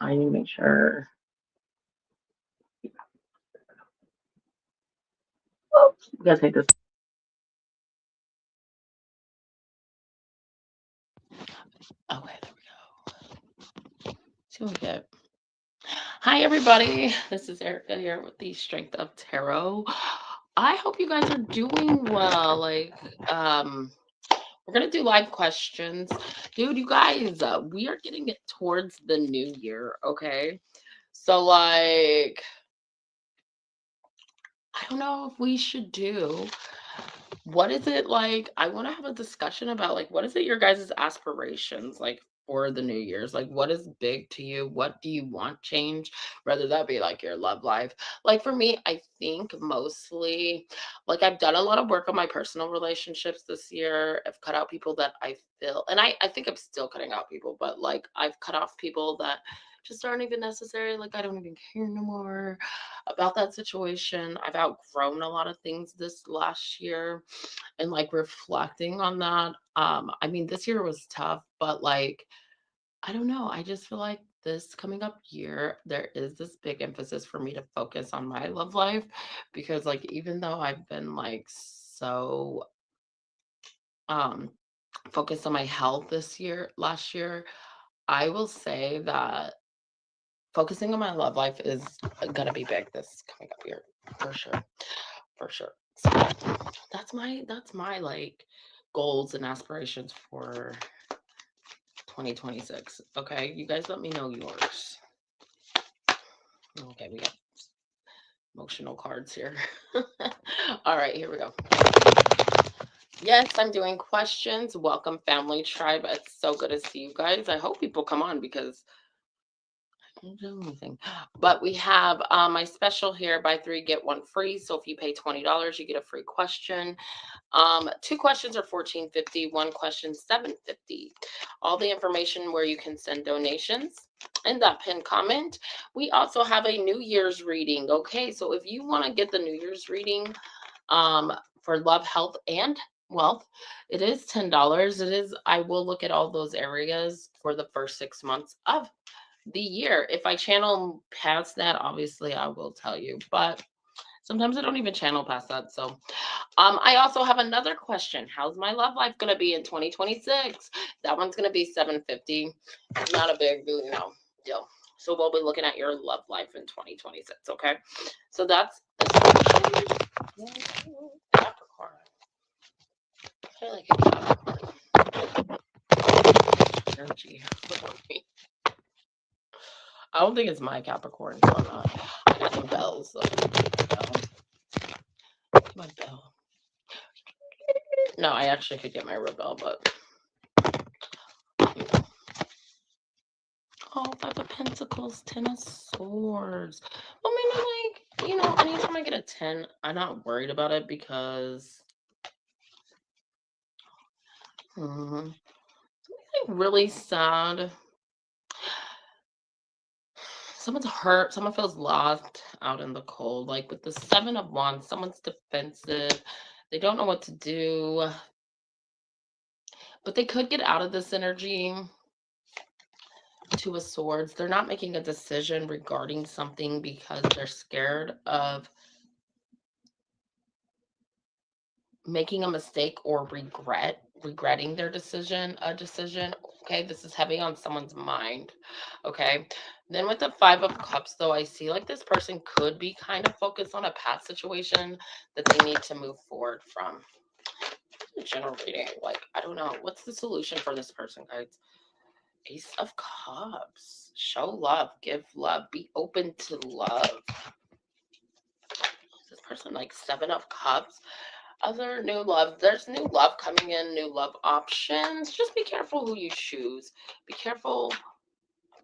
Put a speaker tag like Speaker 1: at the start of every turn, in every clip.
Speaker 1: I need to make sure. Oh, we gotta take this.
Speaker 2: Okay, there we go. See what we get. Hi, everybody. This is Erica here with the Strength of Tarot. I hope you guys are doing well. We're gonna do live questions, dude. You guys, we are getting it towards the new year. Okay, so I don't know if we should do. What is it like? I want to have a discussion about what is it your guys' aspirations for the New Year's? Like, what is big to you? What do you want change? Whether that be your love life. Like for me, I think mostly I've done a lot of work on my personal relationships this year. I've cut out people that I feel, and I think I'm still cutting out people, but I've cut off people that just aren't even necessary. Like I don't even care no more about that situation. I've outgrown a lot of things this last year and reflecting on that. I mean, this year was tough, but I don't know. I just feel like this coming up year, there is this big emphasis for me to focus on my love life because even though I've been so um focused on my health last year, I will say that focusing on my love life is gonna be big this coming up year for sure. For sure. So that's my goals and aspirations for 2026. Okay, you guys let me know yours. Okay, we got emotional cards here. All right, here we go. Yes, I'm doing questions. Welcome, family tribe. It's so good to see you guys. I hope people come on because don't do anything. But we have my special here: buy three get one free. So if you pay $20, you get a free question. Two questions are 14.50. One question 7.50. All the information where you can send donations in that pinned comment. We also have a New Year's reading. Okay, so if you want to get the New Year's reading, for love, health, and wealth, it is $10. It is. I will look at all those areas for the first 6 months of the year. If I channel past that, obviously I will tell you, but sometimes I don't even channel past that. So, I also have another question. How's my love life gonna be in 2026? That one's gonna be 750. Not a big, deal. So we'll be looking at your love life in 2026. Okay. So that's Capricorn. I like a Capricorn energy. I don't think it's my Capricorn, so I'm not. I got some bells though. My bell. No, I actually could get my rebel, but you know. Oh, Five of Pentacles, Ten of Swords. Well, maybe anytime I get a 10, I'm not worried about it because something really sad. Someone's hurt. Someone feels lost out in the cold. Like with the Seven of Wands, someone's defensive. They don't know what to do, but they could get out of this energy. Two of Swords. They're not making a decision regarding something because they're scared of making a mistake or regretting their decision. Okay, this is heavy on someone's mind. Okay, then with the Five of Cups, though, I see this person could be kind of focused on a past situation that they need to move forward from. General reading, I don't know what's the solution for this person, guys. Ace of Cups. Show love, give love, be open to love. This person Seven of Cups. Other new love. There's new love coming in, new love options. Just be careful who you choose. Be careful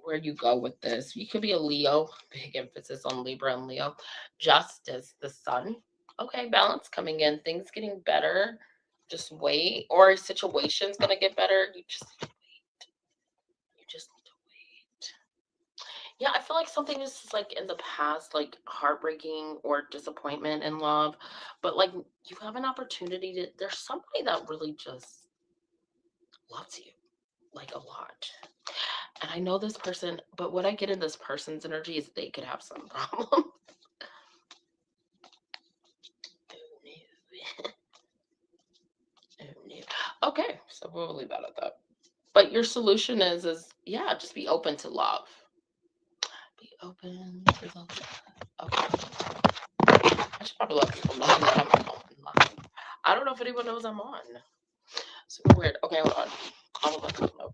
Speaker 2: where you go with this. You could be a Leo. Big emphasis on Libra and Leo. Justice, the Sun. Okay, balance coming in. Things getting better. Just wait. Or a situation's gonna get better. You just need to wait. You just need to wait. Yeah, I feel like something is in the past, heartbreaking or disappointment in love, but you have an opportunity to. There's somebody that really just loves you a lot. And I know this person, but what I get in this person's energy is they could have some problem. Okay, so we'll leave that at that. But your solution is yeah, just be open to love. Be open to love. Okay. I should probably let people know that I'm on live. I don't know if anyone knows I'm on. Super weird. Okay, hold on. I will let people know.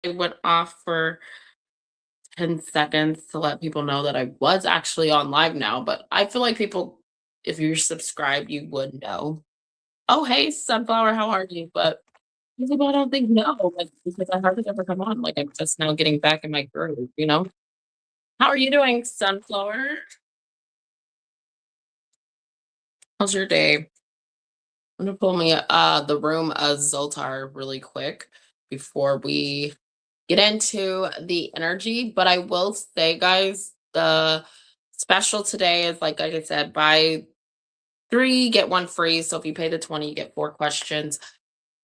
Speaker 2: It went off for 10 seconds to let people know that I was actually on live now, but I feel like people, if you're subscribed, you would know. Oh, hey, Sunflower, how are you? But people I don't think know, like, because I hardly ever come on. Like, I'm just now getting back in my groove, you know? How are you doing, Sunflower? How's your day? I'm gonna pull me the room of Zoltar really quick before we get into the energy. But I will say, guys, the special today is like I said, buy three, get one free. So if you pay the 20, you get 4 questions.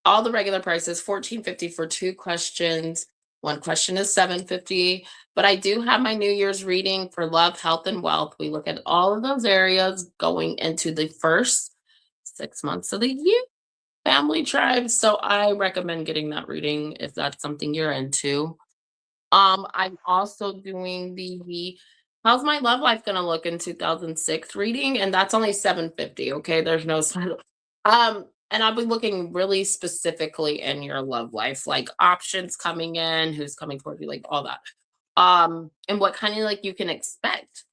Speaker 2: All the regular prices, 14.50 for 2 questions. One question is 7.50. But I do have my New Year's reading for love, health, and wealth. We look at all of those areas going into the first 6 months of the year, family tribe. So I recommend getting that reading if that's something you're into. I'm also doing the how's my love life gonna look in 2006 reading, and that's only 7.50. Okay, there's no side. And I'll be looking really specifically in your love life, like options coming in, who's coming toward you, like all that. And what kind of like you can expect,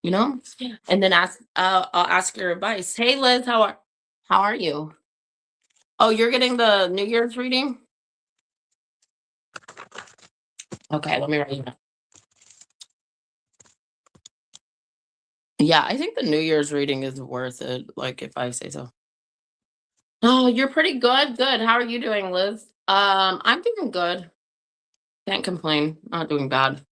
Speaker 2: you know? Yeah. And then I'll ask your advice. Hey Liz, how are you? Oh, you're getting the New Year's reading? Okay, let me write you down. Yeah, I think the New Year's reading is worth it, like, if I say so. Oh, you're pretty good, good. How are you doing, Liz? I'm doing good. Can't complain. Not doing bad.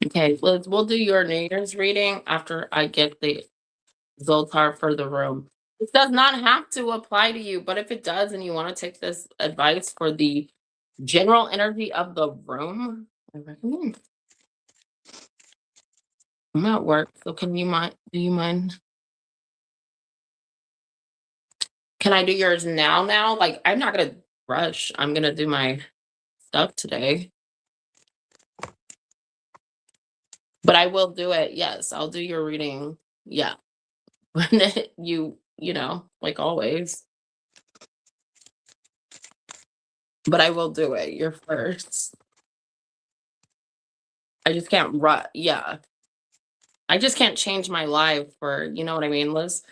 Speaker 2: Okay, Liz, we'll do your New Year's reading after I get the Zoltar for the room. This does not have to apply to you, but if it does and you want to take this advice for the general energy of the room, I recommend. I'm at work, so do you mind? Can I do yours now? Like, I'm not gonna rush. I'm gonna do my stuff today, but I will do it. Yes, I'll do your reading. Yeah. When you know, like always. But I will do it. You're first. I just can't yeah. I just can't change my life for, you know what I mean, Liz?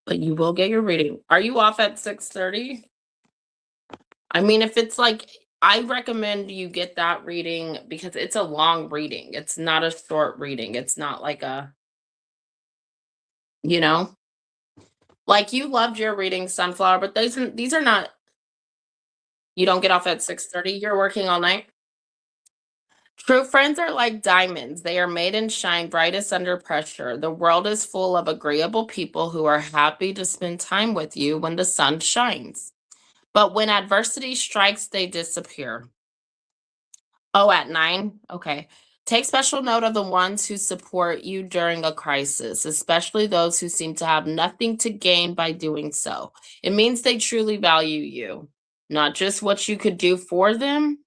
Speaker 2: But you will get your reading. Are you off at 6:30? I mean, if it's like I recommend you get that reading because it's a long reading. It's not a short reading. It's not like a, you know, like you loved your reading, Sunflower, but these are not, you don't get off at 6:30. You're working all night. True friends are like diamonds. They are made and shine brightest under pressure. The world is full of agreeable people who are happy to spend time with you when the sun shines. But when adversity strikes, they disappear. Oh, at 9? Okay. Take special note of the ones who support you during a crisis, especially those who seem to have nothing to gain by doing so. It means they truly value you, not just what you could do for them.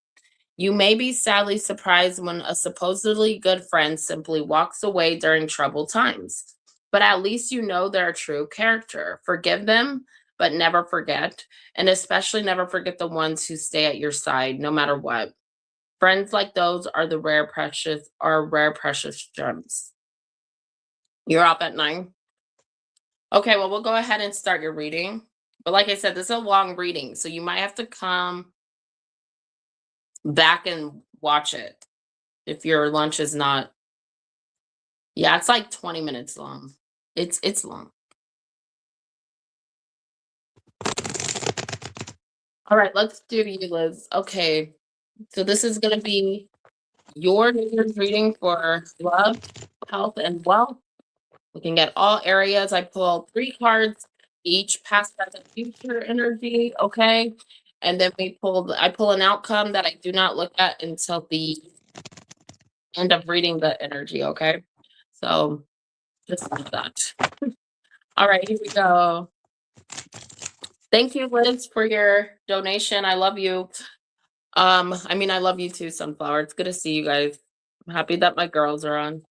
Speaker 2: You may be sadly surprised when a supposedly good friend simply walks away during troubled times, but at least you know their true character. Forgive them, but never forget, and especially never forget the ones who stay at your side no matter what. Friends like those are rare precious gems. You're up at 9. Okay, well, we'll go ahead and start your reading. But like I said, this is a long reading, so you might have to come back and watch it if your lunch is not. Yeah, it's like 20 minutes long. It's long. All right, let's do you, Liz. Okay, so this is gonna be your New Year's reading for love, health, and wealth. Looking at all areas, I pull 3 cards, each past, present, future energy, okay? And then I pull an outcome that I do not look at until the end of reading the energy, okay? So just like that. All right, here we go. Thank you, Liz, for your donation. I love you. I love you too, Sunflower. It's good to see you guys. I'm happy that my girls are on.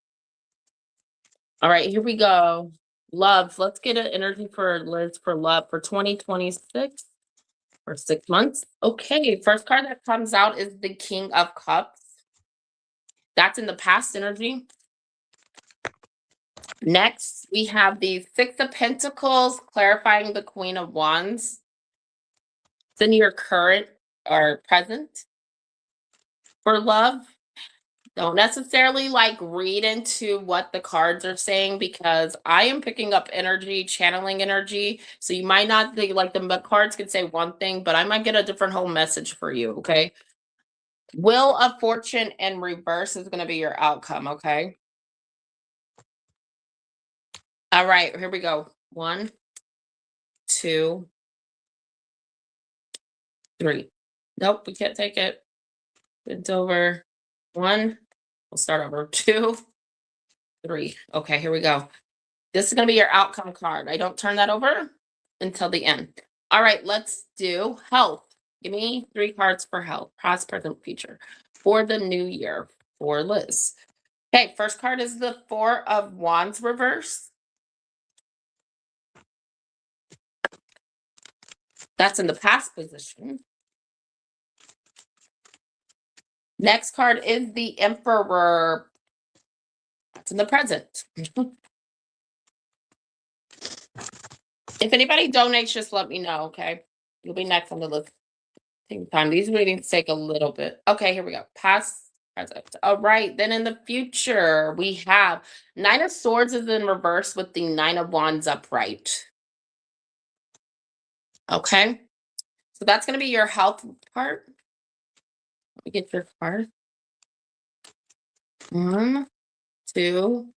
Speaker 2: All right, here we go. Love. Let's get an energy for Liz for love for 2026 for 6 months. Okay, first card that comes out is the King of Cups. That's in the past energy. Next, we have the Six of Pentacles, clarifying the Queen of Wands. It's in your current or present for love. Don't necessarily like read into what the cards are saying because I am picking up energy, channeling energy. So you might not think like the cards could say one thing, but I might get a different whole message for you. Okay. Wheel of Fortune in reverse is going to be your outcome. Okay. All right. Here we go. 1, 2, 3. Nope. We can't take it. It's over. 1. We'll start over. 2, 3. Okay. Here we go. This is going to be your outcome card. I don't turn that over until the end. All right, let's do health. Give me 3 cards for health, past, present, future, for the new year for Liz. Okay, first card is the 4 of Wands reverse. That's in the past position. Next card is the Emperor. That's in the present. If anybody donates, just let me know, okay? You'll be next on the list. Take time. These readings take a little bit. Okay, here we go. Past, present. All right, then in the future, we have 9 of Swords is in reverse with the 9 of Wands upright. Okay, so that's going to be your health part. Let me get your card. 1, 2,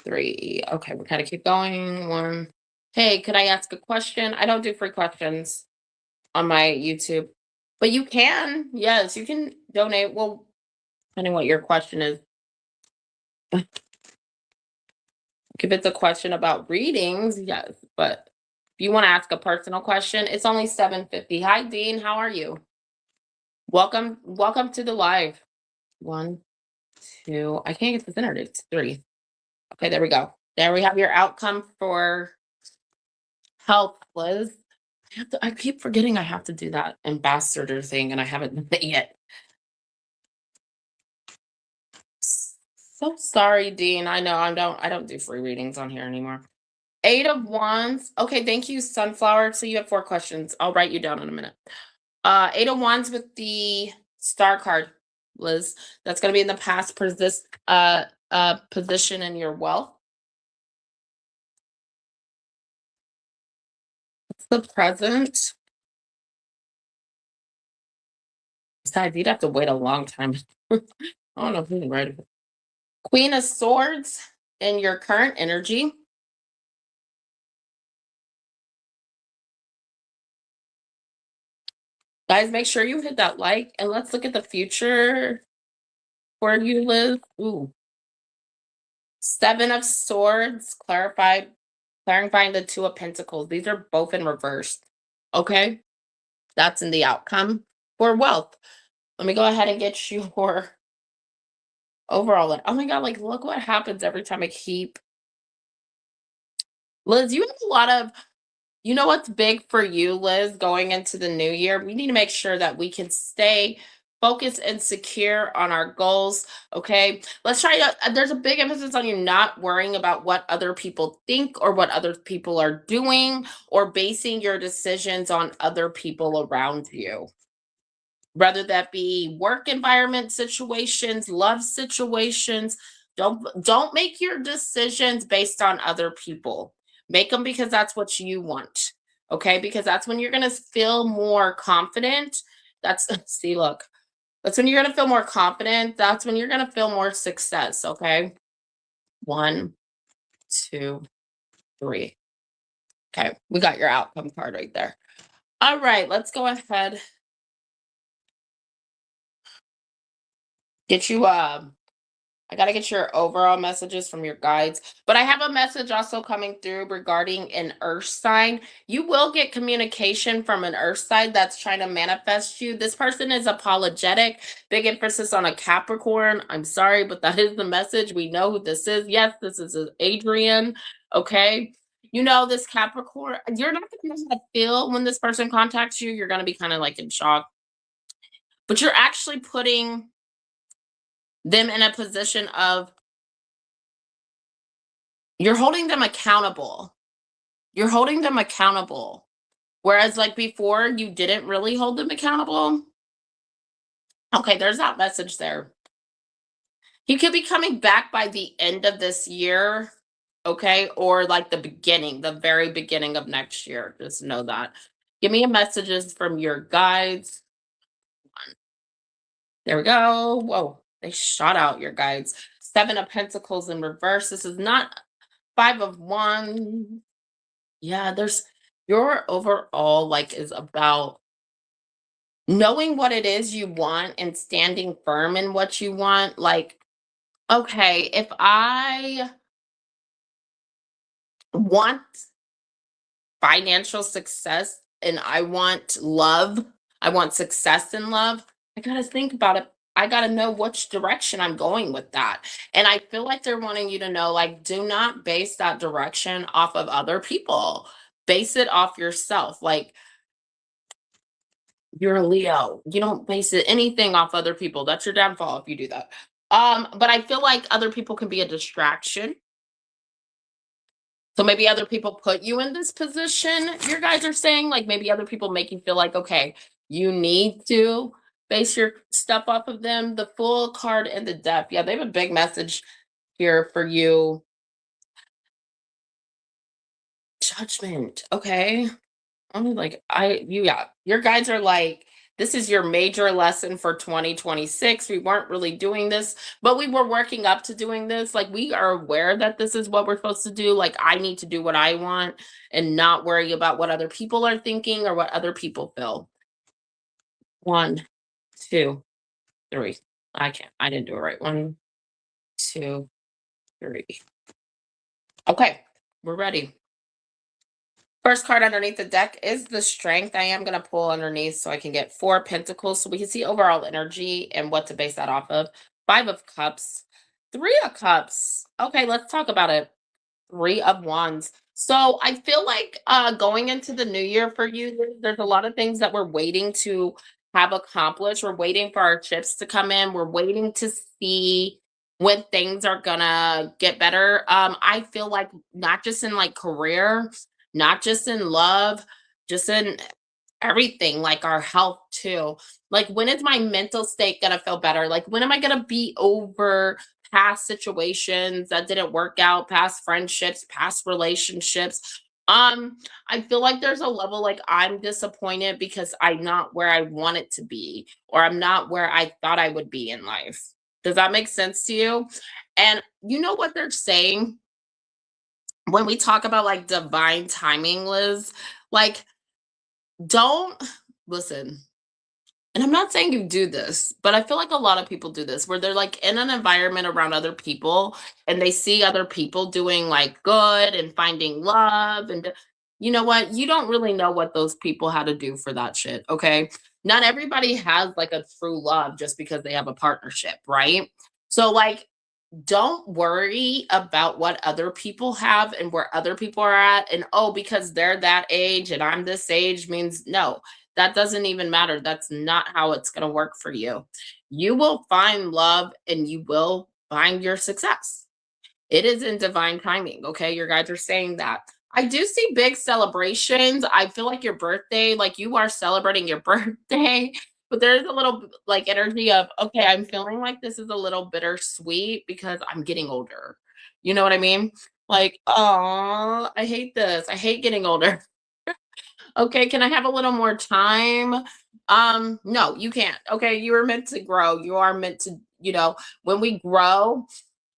Speaker 2: 3. Okay, we kind of keep going. 1. Hey, could I ask a question? I don't do free questions on my YouTube, but you can. Yes, you can donate. Well, depending what your question is. If it's a question about readings, yes, but if you want to ask a personal question, it's only $7.50. Hi, Dean. How are you? Welcome to the live. 1, 2. I can't get this internet. It's 3. Okay, there we go. There we have your outcome for health, Liz. I keep forgetting I have to do that ambassador thing, and I haven't done it yet. So sorry, Dean. I know I don't do free readings on here anymore. 8 of Wands. Okay, thank you, Sunflower. So you have 4 questions. I'll write you down in a minute. Eight of Wands with the Star card, Liz. That's going to be in the past position in your wealth. The present. Besides, you'd have to wait a long time. I don't know if you can write it. Queen of Swords in your current energy. Guys, make sure you hit that like and let's look at the future for you, Liz. Ooh. Seven of Swords, clarifying the Two of Pentacles. These are both in reverse. Okay. That's in the outcome for wealth. Let me go ahead and get your overall. Oh my God, like look what happens every time I keep. Liz, you have a lot of, you know what's big for you, Liz, going into the new year? We need to make sure that we can stay focused and secure on our goals. Okay. Let's try to, there's a big emphasis on you not worrying about what other people think or what other people are doing or basing your decisions on other people around you. Whether that be work environment situations, love situations, don't make your decisions based on other people. Make them because that's what you want. Okay? Because that's when you're going to feel more confident. That's see look. That's when you're going to feel more confident. That's when you're going to feel more success, okay? 1 2 3. Okay, we got your outcome card right there. All right, let's go ahead. Get you I got to get your overall messages from your guides, but I have a message also coming through regarding an earth sign. You will get communication from an earth sign that's trying to manifest you. This person is apologetic, big emphasis on a Capricorn. I'm sorry, but that is the message. We know who this is. Yes, this is Adrian. Okay. You know, this Capricorn, you're not going to know how to feel when this person contacts you. You're going to be kind of like in shock, but you're actually putting them in a position of you're holding them accountable. You're holding them accountable. Whereas like before, you didn't really hold them accountable. Okay, there's that message there. He could be coming back by the end of this year, okay? Or like the very beginning of next year. Just know that. Give me messages from your guides. There we go. Whoa, they shot out your guides. 7 of Pentacles in reverse. This is not 5 of Wands. Yeah, there's your overall like is about knowing what it is you want and standing firm in what you want. Like, okay, if I want financial success and I want love, I want success in love, I got to think about it. I got to know which direction I'm going with that. And I feel like they're wanting you to know, like, do not base that direction off of other people. Base it off yourself. Like, you're a Leo. You don't base anything off other people. That's your downfall if you do that. But I feel like other people can be a distraction. So maybe other people put you in this position. Your guys are saying like maybe other people make you feel like, okay, you need to base your stuff off of them. The Fool card and the Death. Yeah, they have a big message here for you. Judgment. Okay. I'm like, yeah, your guides are like, this is your major lesson for 2026. We weren't really doing this, but we were working up to doing this. Like, we are aware that this is what we're supposed to do. Like, I need to do what I want and not worry about what other people are thinking or what other people feel. 1 2 3. I didn't do it right. 1 2 3. Okay, we're ready. First card underneath the deck is the Strength. I am going to pull underneath so I can get 4 Pentacles so we can see overall energy and what to base that off of. 5 of Cups, 3 of Cups. Okay, let's talk about it. 3 of Wands. So I feel like going into the new year for you, there's a lot of things that we're waiting to have accomplished. We're waiting for our chips to come in. We're waiting to see when things are gonna get better. I feel like not just in like career, not just in love, just in everything, like our health too. Like, when is my mental state gonna feel better? Like, when am I gonna be over past situations that didn't work out, past friendships, past relationships? I feel like there's a level like I'm disappointed because I'm not where I want it to be, or I'm not where I thought I would be in life. Does that make sense to you? And you know what they're saying when we talk about like divine timing, Liz? Like, don't listen. And I'm not saying you do this, but I feel like a lot of people do this where they're like in an environment around other people and they see other people doing like good and finding love. And you know what? You don't really know what those people had to do for that shit. Okay. Not everybody has like a true love just because they have a partnership, right? So, like, don't worry about what other people have and where other people are at. And oh, because they're that age and I'm this age means no, that doesn't even matter. That's not how it's going to work for you. You will find love and you will find your success. It is in divine timing. Okay. Your guys are saying that. I do see big celebrations. I feel like your birthday, like you are celebrating your birthday, but there's a little like energy of, okay, I'm feeling like this is a little bittersweet because I'm getting older. You know what I mean? Like, oh, I hate this. I hate getting older. Okay, can I have a little more time? No, you can't. Okay, you are meant to grow. You are meant to, when we grow,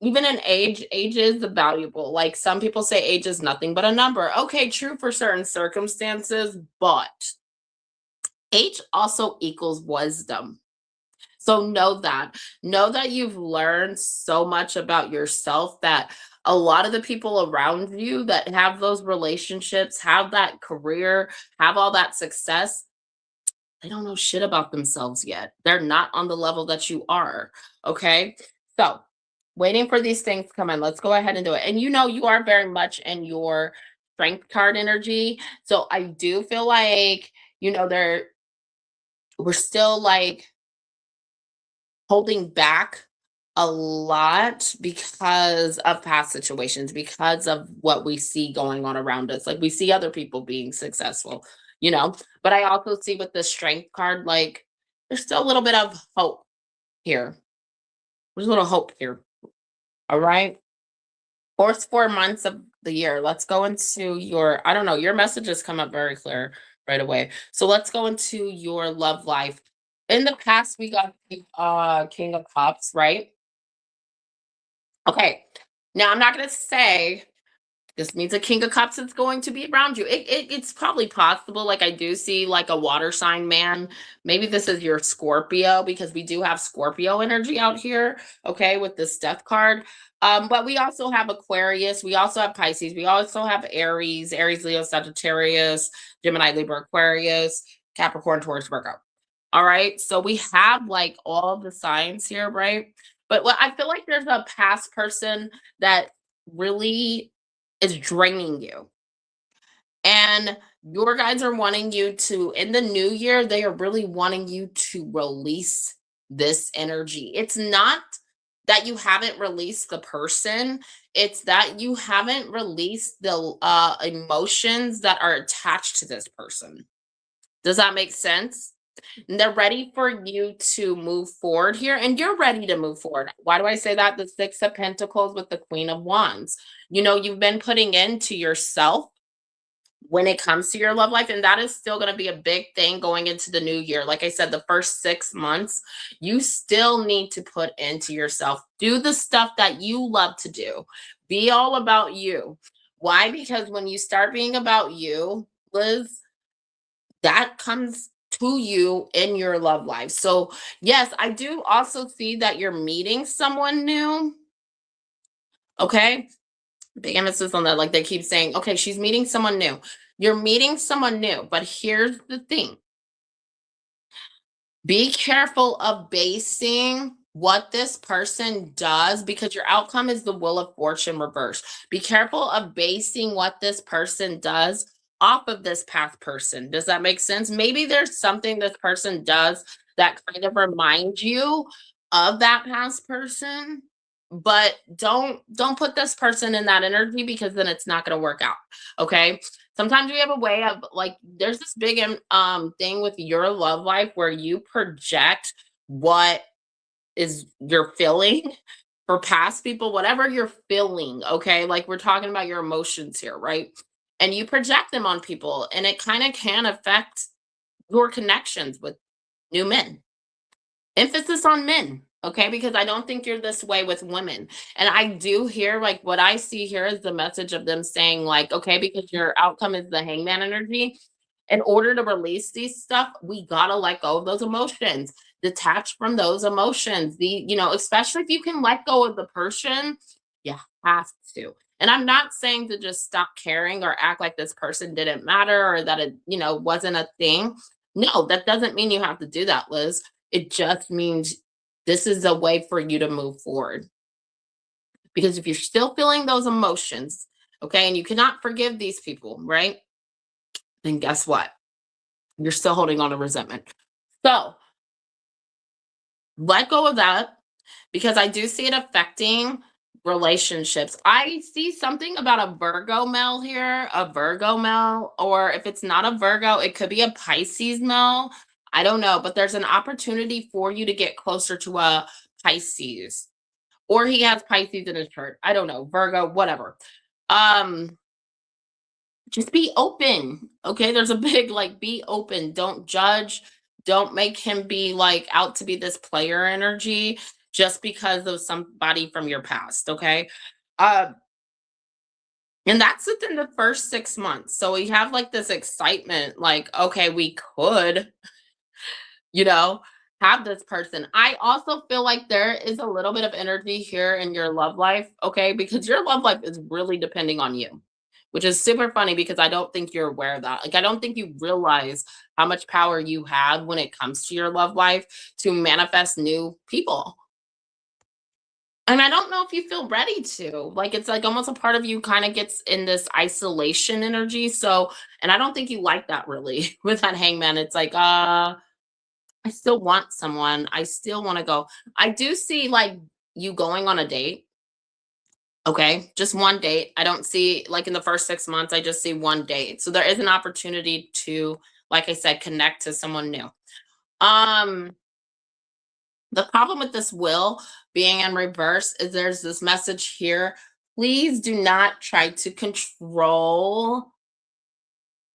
Speaker 2: even in age is valuable. Like some people say age is nothing but a number. Okay, true for certain circumstances, but age also equals wisdom. So know that. Know that you've learned so much about yourself that a lot of the people around you that have those relationships, have that career, have all that success, they don't know shit about themselves yet. They're not on the level that you are. Okay. So, waiting for these things to come in. Let's go ahead and do it. And you are very much in your strength card energy. So, I do feel like, there we're still like holding back a lot because of past situations, because of what we see going on around us. Like we see other people being successful, you know. But I also see with the strength card, like there's still a little bit of hope here. There's a little hope here. All right. First 4 months of the year. Let's go into your, I don't know, your messages come up very clear right away. So let's go into your love life. In the past, we got the King of Cups, right? Okay. Now I'm not gonna say this means a King of Cups is going to be around you. It's probably possible. Like I do see like a water sign man. Maybe this is your Scorpio because we do have Scorpio energy out here. Okay, with this death card. But we also have Aquarius. We also have Pisces. We also have Aries, Leo, Sagittarius, Gemini, Libra, Aquarius, Capricorn, Taurus, Virgo. All right. So we have like all the signs here, right? But what I feel like there's a past person that really is draining you. And your guys are wanting you to, in the new year, they are really wanting you to release this energy. It's not that you haven't released the person, it's that you haven't released the emotions that are attached to this person. Does that make sense? And they're ready for you to move forward here, and you're ready to move forward. Why do I say that? The Six of Pentacles with the Queen of Wands. You've been putting into yourself when it comes to your love life, and that is still going to be a big thing going into the new year. Like I said, the first 6 months, you still need to put into yourself. Do the stuff that you love to do. Be all about you. Why? Because when you start being about you, Liz, that comes to you in your love life. So, yes, I do also see that you're meeting someone new. Okay. Big emphasis on that. Like they keep saying, okay, she's meeting someone new. You're meeting someone new. But here's the thing, be careful of basing what this person does because your outcome is the Wheel of Fortune reverse. Be careful of basing what this person does off of this past person. Does that make sense? Maybe there's something this person does that kind of reminds you of that past person. but don't put this person in that energy because then it's not going to work out. Okay. Sometimes we have a way of like, there's this big thing with your love life where you project what is you're feeling for past people, whatever you're feeling. Okay. Like we're talking about your emotions here, right? And you project them on people, and it kind of can affect your connections with new men. Emphasis on men, okay? Because I don't think you're this way with women. And I do hear like what I see here is the message of them saying, like, okay, because your outcome is the hangman energy. In order to release these stuff, we gotta let go of those emotions, detach from those emotions. Especially if you can let go of the person, you have to. And I'm not saying to just stop caring or act like this person didn't matter or that it wasn't a thing. No, that doesn't mean you have to do that, Liz. It just means this is a way for you to move forward. Because if you're still feeling those emotions, okay, and you cannot forgive these people, right? Then guess what? You're still holding on to resentment. So let go of that because I do see it affecting relationships. I see something about a Virgo male here, a Virgo male, or if it's not a Virgo, it could be a Pisces male. I don't know, but there's an opportunity for you to get closer to a Pisces, or he has Pisces in his chart. I don't know, Virgo, whatever. Um, just be open. Okay. There's a big like be open. Don't judge. Don't make him be like out to be this player energy just because of somebody from your past. Okay. Uh and that's within the first 6 months. So we have like this excitement, like, okay, we could, you know, have this person. I also feel like there is a little bit of energy here in your love life, okay? Because your love life is really depending on you, which is super funny because I don't think you're aware of that. Like, I don't think you realize how much power you have when it comes to your love life to manifest new people. And I don't know if you feel ready to. Like, it's like almost a part of you kind of gets in this isolation energy. So, and I don't think you like that really with that hangman. It's like, I still want someone. I still want to go. I do see like you going on a date. Okay. Just one date. I don't see like in the first 6 months, I just see one date. So there is an opportunity to, like I said, connect to someone new. Um, the problem with this will being in reverse is there's this message here. Please do not try to control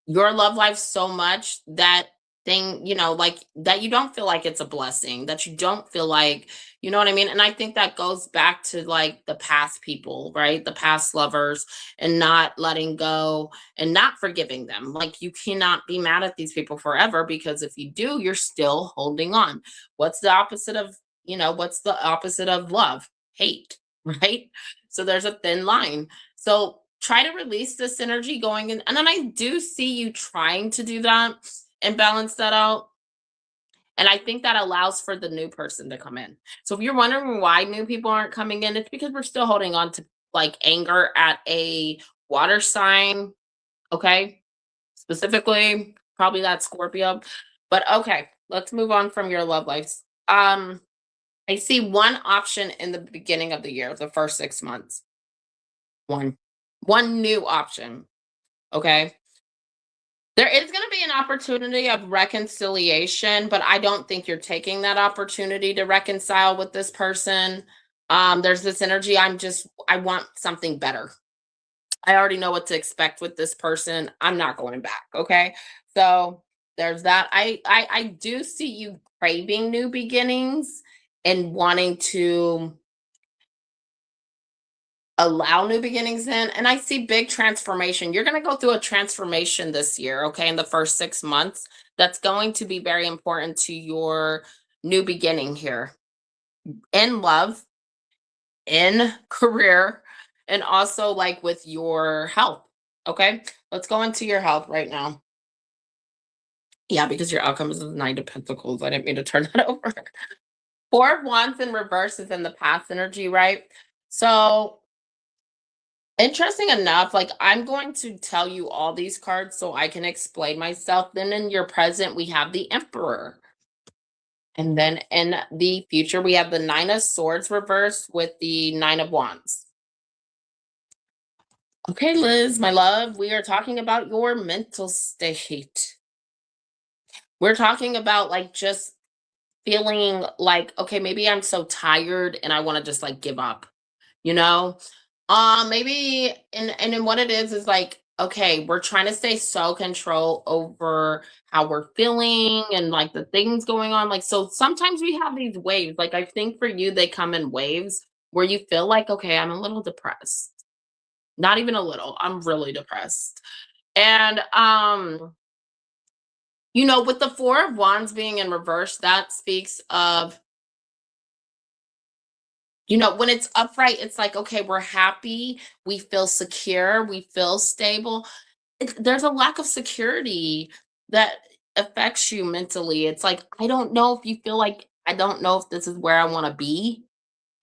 Speaker 2: your love life so much that like that you don't feel like it's a blessing, that you don't feel like, you know what I mean? And I think that goes back to like the past people, right? The past lovers and not letting go and not forgiving them. Like you cannot be mad at these people forever because if you do, you're still holding on. What's the opposite of love? Hate, right? So there's a thin line. So try to release this energy going in. And then I do see you trying to do that and balance that out. And I think that allows for the new person to come in. So if you're wondering why new people aren't coming in, it's because we're still holding on to like anger at a water sign. Okay. Specifically, probably that Scorpio. But okay, let's move on from your love lives. I see one option in the beginning of the year, the first 6 months. One. One new option. Okay. There is going to be an opportunity of reconciliation, but I don't think you're taking that opportunity to reconcile with this person. There's this energy. I want something better. I already know what to expect with this person. I'm not going back. Okay. So there's that. I do see you craving new beginnings and wanting to allow new beginnings in, and I see big transformation. You're going to go through a transformation this year, okay, in the first 6 months. That's going to be very important to your new beginning here in love, in career, and also like with your health. Okay, let's go into your health right now. Yeah, because your outcome is the Knight of Pentacles. I didn't mean to turn that over. Four of Wands in reverse is in the past energy, right? So interesting enough, like I'm going to tell you all these cards so I can explain myself. Then in your present, we have the Emperor. And then in the future, we have the Nine of Swords reversed with the Nine of Wands. Okay, Liz, my love, we are talking about your mental state. We're talking about like just feeling like, okay, maybe I'm so tired and I want to just like give up, you know? Maybe and then what it is like, okay, we're trying to stay so control over how we're feeling and like the things going on. Like, so sometimes we have these waves. Like, I think for you, they come in waves where you feel like, okay, I'm a little depressed. Not even a little, I'm really depressed. And with the Four of Wands being in reverse, that speaks of, when it's upright, it's like, okay, we're happy, we feel secure, we feel stable. There's a lack of security that affects you mentally. It's like, I don't know if you feel like, I don't know if this is where I want to be.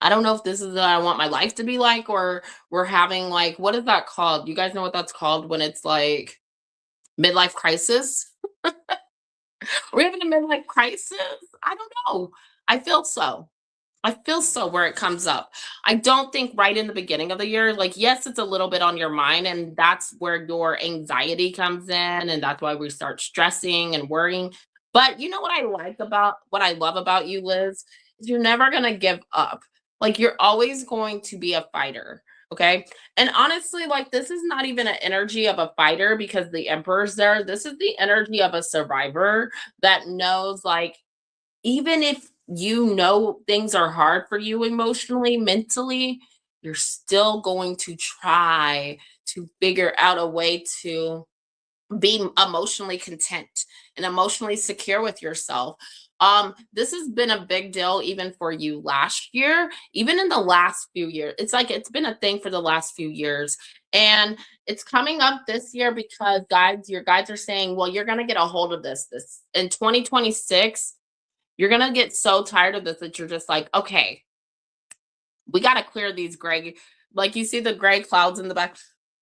Speaker 2: I don't know if this is what I want my life to be like, or we're having like, what is that called? You guys know what that's called when it's like midlife crisis? We're having a midlife crisis. I don't know. I feel so. I feel so where it comes up. I don't think right in the beginning of the year, like, yes, it's a little bit on your mind, and that's where your anxiety comes in, and that's why we start stressing and worrying. But you know what I love about you, Liz, is you're never going to give up. Like, you're always going to be a fighter. Okay. And honestly, like, this is not even an energy of a fighter because the emperor's there. This is the energy of a survivor that knows, like, even if things are hard for you emotionally, mentally, you're still going to try to figure out a way to be emotionally content and emotionally secure with yourself. This has been a big deal even for you last year, even in the last few years. It's like it's been a thing for the last few years. And it's coming up this year because your guides are saying, well, you're gonna get a hold of this in 2026. You're gonna get so tired of this that you're just like, okay, we gotta clear these gray, like you see the gray clouds in the back.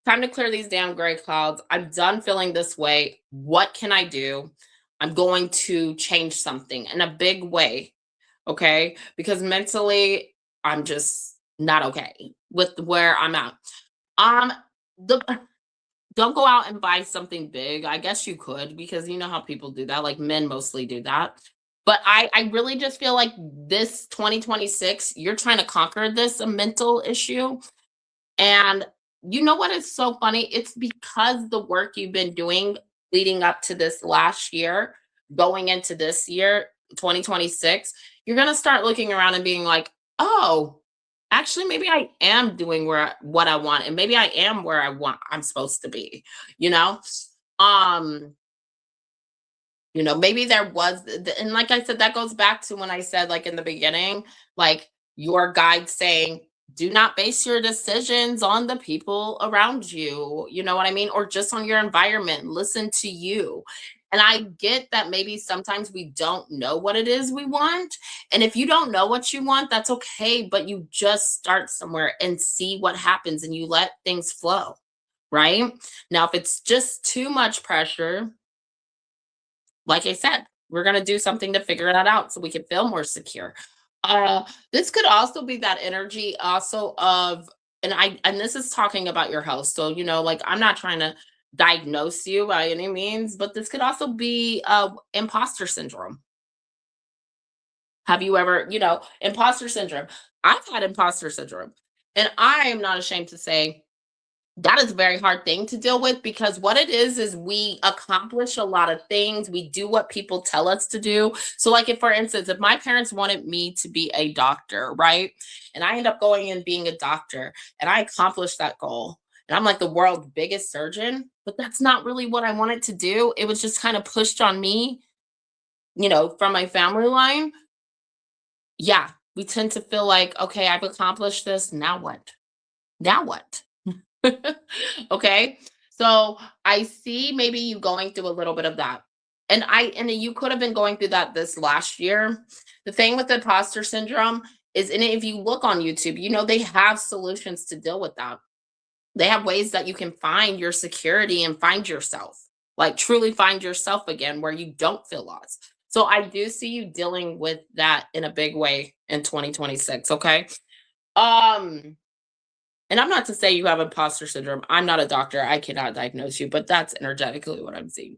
Speaker 2: Time to clear these damn gray clouds. I'm done feeling this way. What can I do? I'm going to change something in a big way. Okay. Because mentally, I'm just not okay with where I'm at. Um, the don't go out and buy something big. I guess you could because you know how people do that. Like men mostly do that. But I really just feel like this 2026, you're trying to conquer this mental issue. And you know what is so funny? It's because the work you've been doing leading up to this last year, going into this year, 2026, you're going to start looking around and being like, oh, actually, maybe I am doing what I want. And maybe I am where I'm supposed to be, you know? Um, maybe there was, and like I said, that goes back to when I said, like in the beginning, like your guide saying, do not base your decisions on the people around you. You know what I mean? Or just on your environment. Listen to you. And I get that maybe sometimes we don't know what it is we want. And if you don't know what you want, that's okay. But you just start somewhere and see what happens and you let things flow. Right now, if it's just too much pressure, like I said, we're going to do something to figure that out so we can feel more secure. This could also be that energy also of, and this is talking about your health. So, like I'm not trying to diagnose you by any means, but this could also be imposter syndrome. Have you ever, imposter syndrome? I've had imposter syndrome, and I am not ashamed to say that is a very hard thing to deal with because what it is we accomplish a lot of things. We do what people tell us to do. So, like, if for instance, if my parents wanted me to be a doctor, right? And I end up going and being a doctor and I accomplished that goal. And I'm like the world's biggest surgeon, but that's not really what I wanted to do. It was just kind of pushed on me, from my family line. Yeah, we tend to feel like, okay, I've accomplished this. Now what? Now what? Okay. So I see maybe you going through a little bit of that. And you could have been going through that this last year. The thing with imposter syndrome is, and if you look on YouTube, they have solutions to deal with that. They have ways that you can find your security and find yourself, like truly find yourself again where you don't feel lost. So I do see you dealing with that in a big way in 2026, okay? Um, and I'm not to say you have imposter syndrome. I'm not a doctor. I cannot diagnose you, but that's energetically what I'm seeing.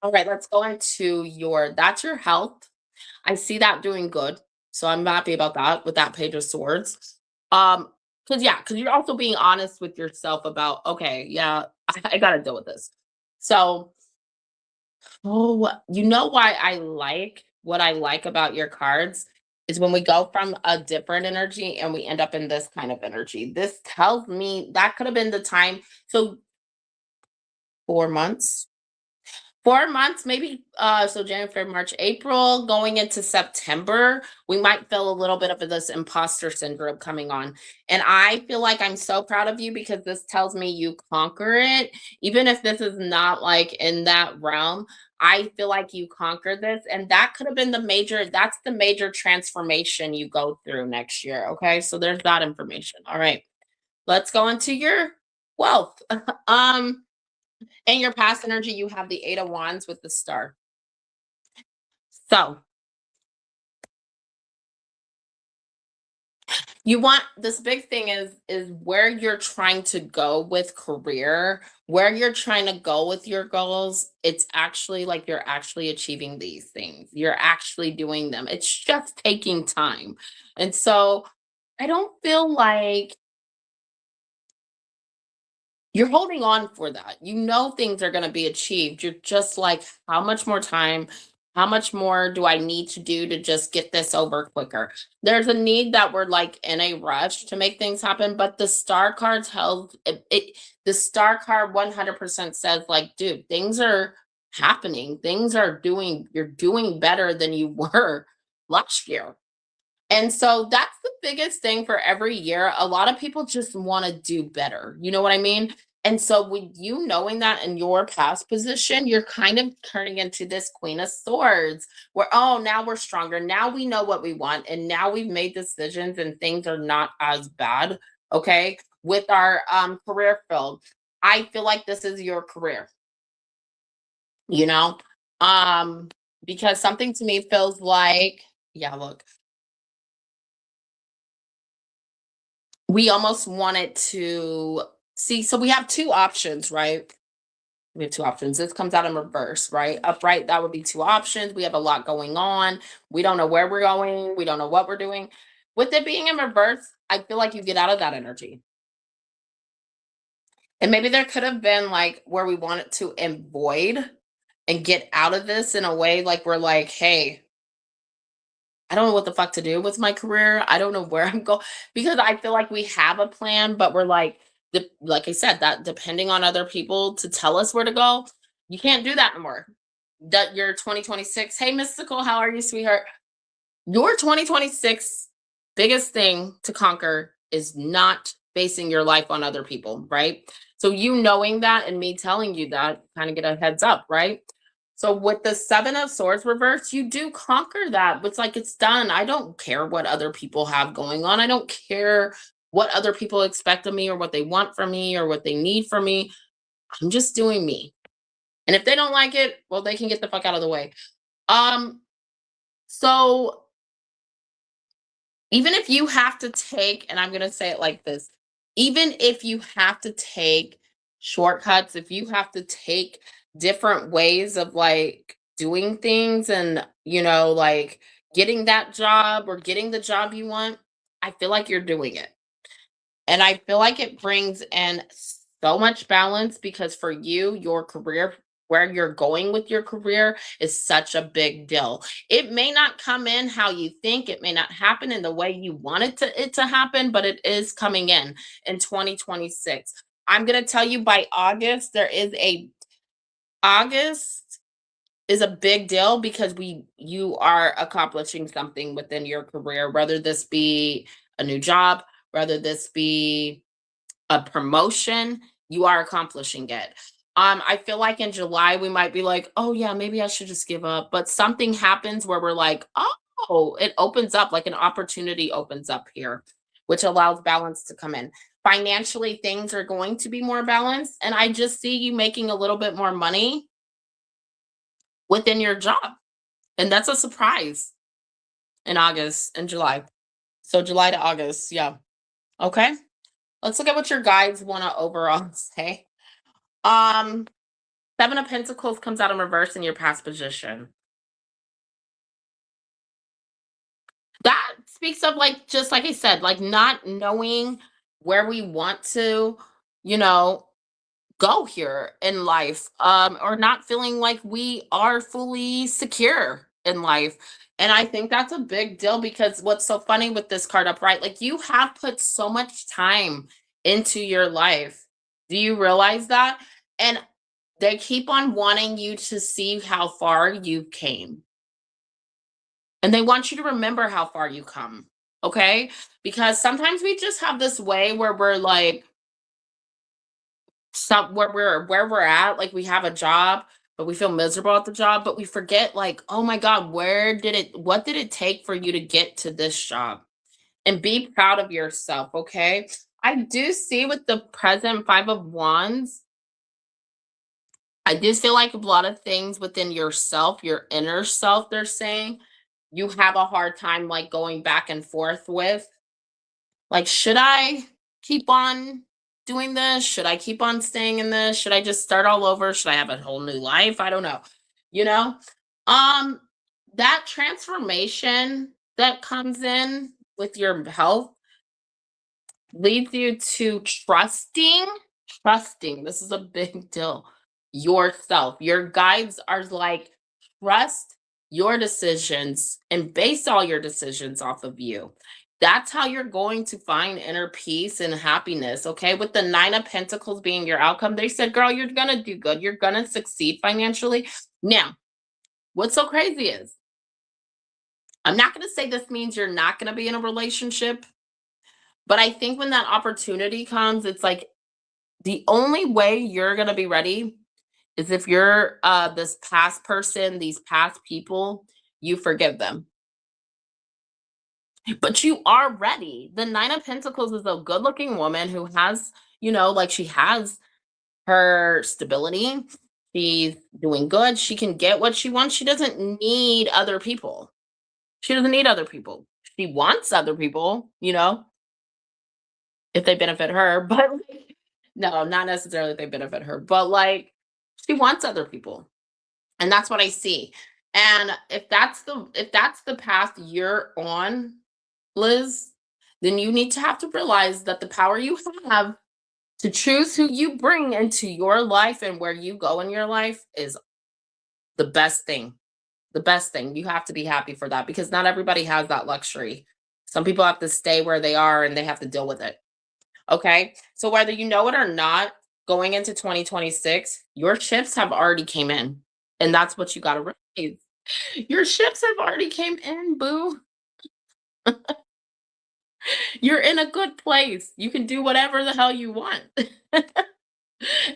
Speaker 2: All right, let's go into that's your health. I see that doing good. So I'm happy about that with that Page of Swords. Because you're also being honest with yourself about, okay, yeah, I gotta deal with this. So, oh, you know why I like what I like about your cards is when we go from a different energy and we end up in this kind of energy. This tells me that could have been the time. So 4 months, 4 months, maybe. So January, February, March, April, going into September, we might feel a little bit of this imposter syndrome coming on. And I feel like I'm so proud of you because this tells me you conquer it. Even if this is not like in that realm, I feel like you conquered this. And that could have been that's the major transformation you go through next year. Okay. So there's that information. All right. Let's go into your wealth. um, in your past energy, you have the Eight of Wands with the star. So you want this big thing is where you're trying to go with career, where you're trying to go with your goals. It's actually like you're actually achieving these things. You're actually doing them. It's just taking time. And so I don't feel like you're holding on for that. You know things are going to be achieved. You're just like, how much more time? How much more do I need to do to just get this over quicker? There's a need that we're like in a rush to make things happen, but the star card tells the star card 100% says like, dude, things are happening. You're doing better than you were last year. And so that's the biggest thing for every year. A lot of people just want to do better. You know what I mean? And so with you knowing that in your past position, you're kind of turning into this Queen of Swords where, oh, now we're stronger. Now we know what we want. And now we've made decisions and things are not as bad. Okay. With our career field. I feel like this is your career, you know? Um, because something to me feels like, yeah, look, we almost wanted to see. So we have two options, right? We have two options. This comes out in reverse, right? Upright, that would be two options. We have a lot going on. We don't know where we're going. We don't know what we're doing. With it being in reverse, I feel like you get out of that energy. And maybe there could have been like where we wanted to avoid and get out of this in a way like we're like, hey, I don't know what the fuck to do with my career. I don't know where I'm going because I feel like we have a plan, but we're like, like I said, that depending on other people to tell us where to go, you can't do that anymore. That your 2026. Hey, Mystical, how are you, sweetheart? Your 2026 biggest thing to conquer is not basing your life on other people, right? So you knowing that and me telling you that kind of get a heads up, right? So with the Seven of Swords reverse, you do conquer that. It's like it's done. I don't care what other people have going on. I don't care what other people expect of me or what they want from me or what they need from me. I'm just doing me. And if they don't like it, well, they can get the fuck out of the way. Um, so even if you have to take, and I'm going to say it like this, even if you have to take shortcuts, if you have to take different ways of like doing things and, like getting that job or getting the job you want, I feel like you're doing it. And I feel like it brings in so much balance because for you, your career, where you're going with your career is such a big deal. It may not come in how you think, it may not happen in the way you want it to happen, but it is coming in 2026. I'm going to tell you by August, August is a big deal because you are accomplishing something within your career, whether this be a new job, whether this be a promotion, you are accomplishing it. I feel like in July we might be like, oh yeah, maybe I should just give up. But something happens where we're like, oh, it opens up, like an opportunity opens up here, which allows balance to come in. Financially, things are going to be more balanced. And I just see you making a little bit more money within your job. And that's a surprise in August and July. So July to August, yeah. Okay. Let's look at what your guides want to overall say. Um, Seven of Pentacles comes out in reverse in your past position. That speaks of like, just like I said, like not knowing where we want to, you know, go here in life, or not feeling like we are fully secure in life. And I think that's a big deal because what's so funny with this card upright, like you have put so much time into your life. Do you realize that? And they keep on wanting you to see how far you came. And they want you to remember how far you come. Okay? Because sometimes we just have this way where we're like, some where we're at, like we have a job, but we feel miserable at the job, but we forget like, oh my God, what did it take for you to get to this job? And be proud of yourself, okay? I do see with the present Five of Wands, I do feel like a lot of things within yourself, your inner self, they're saying, you have a hard time like going back and forth with. Like, should I keep on doing this? Should I keep on staying in this? Should I just start all over? Should I have a whole new life? I don't know. You know? Um that transformation that comes in with your health leads you to trusting. This is a big deal. Yourself. Your guides are like, trust your decisions and base all your decisions off of you. That's how you're going to find inner peace and happiness. Okay. With the Nine of Pentacles being your outcome, they said, girl, you're going to do good. You're going to succeed financially. Now, what's so crazy is I'm not going to say this means you're not going to be in a relationship, but I think when that opportunity comes, it's like the only way you're going to be ready is if you're this past person, these past people, you forgive them. But you are ready. The Nine of Pentacles is a good-looking woman who has, like she has her stability. She's doing good. She can get what she wants. She doesn't need other people. She doesn't need other people. She wants other people, if they benefit her, but like, no, not necessarily if they benefit her, but like she wants other people. And that's what I see. And if that's the path you're on, Liz, then you need to have to realize that the power you have to choose who you bring into your life and where you go in your life is the best thing. The best thing. You have to be happy for that because not everybody has that luxury. Some people have to stay where they are and they have to deal with it. Okay? So whether you know it or not, going into 2026, your shifts have already came in. And that's what you got to realize. Your ships have already came in, boo. You're in a good place. You can do whatever the hell you want.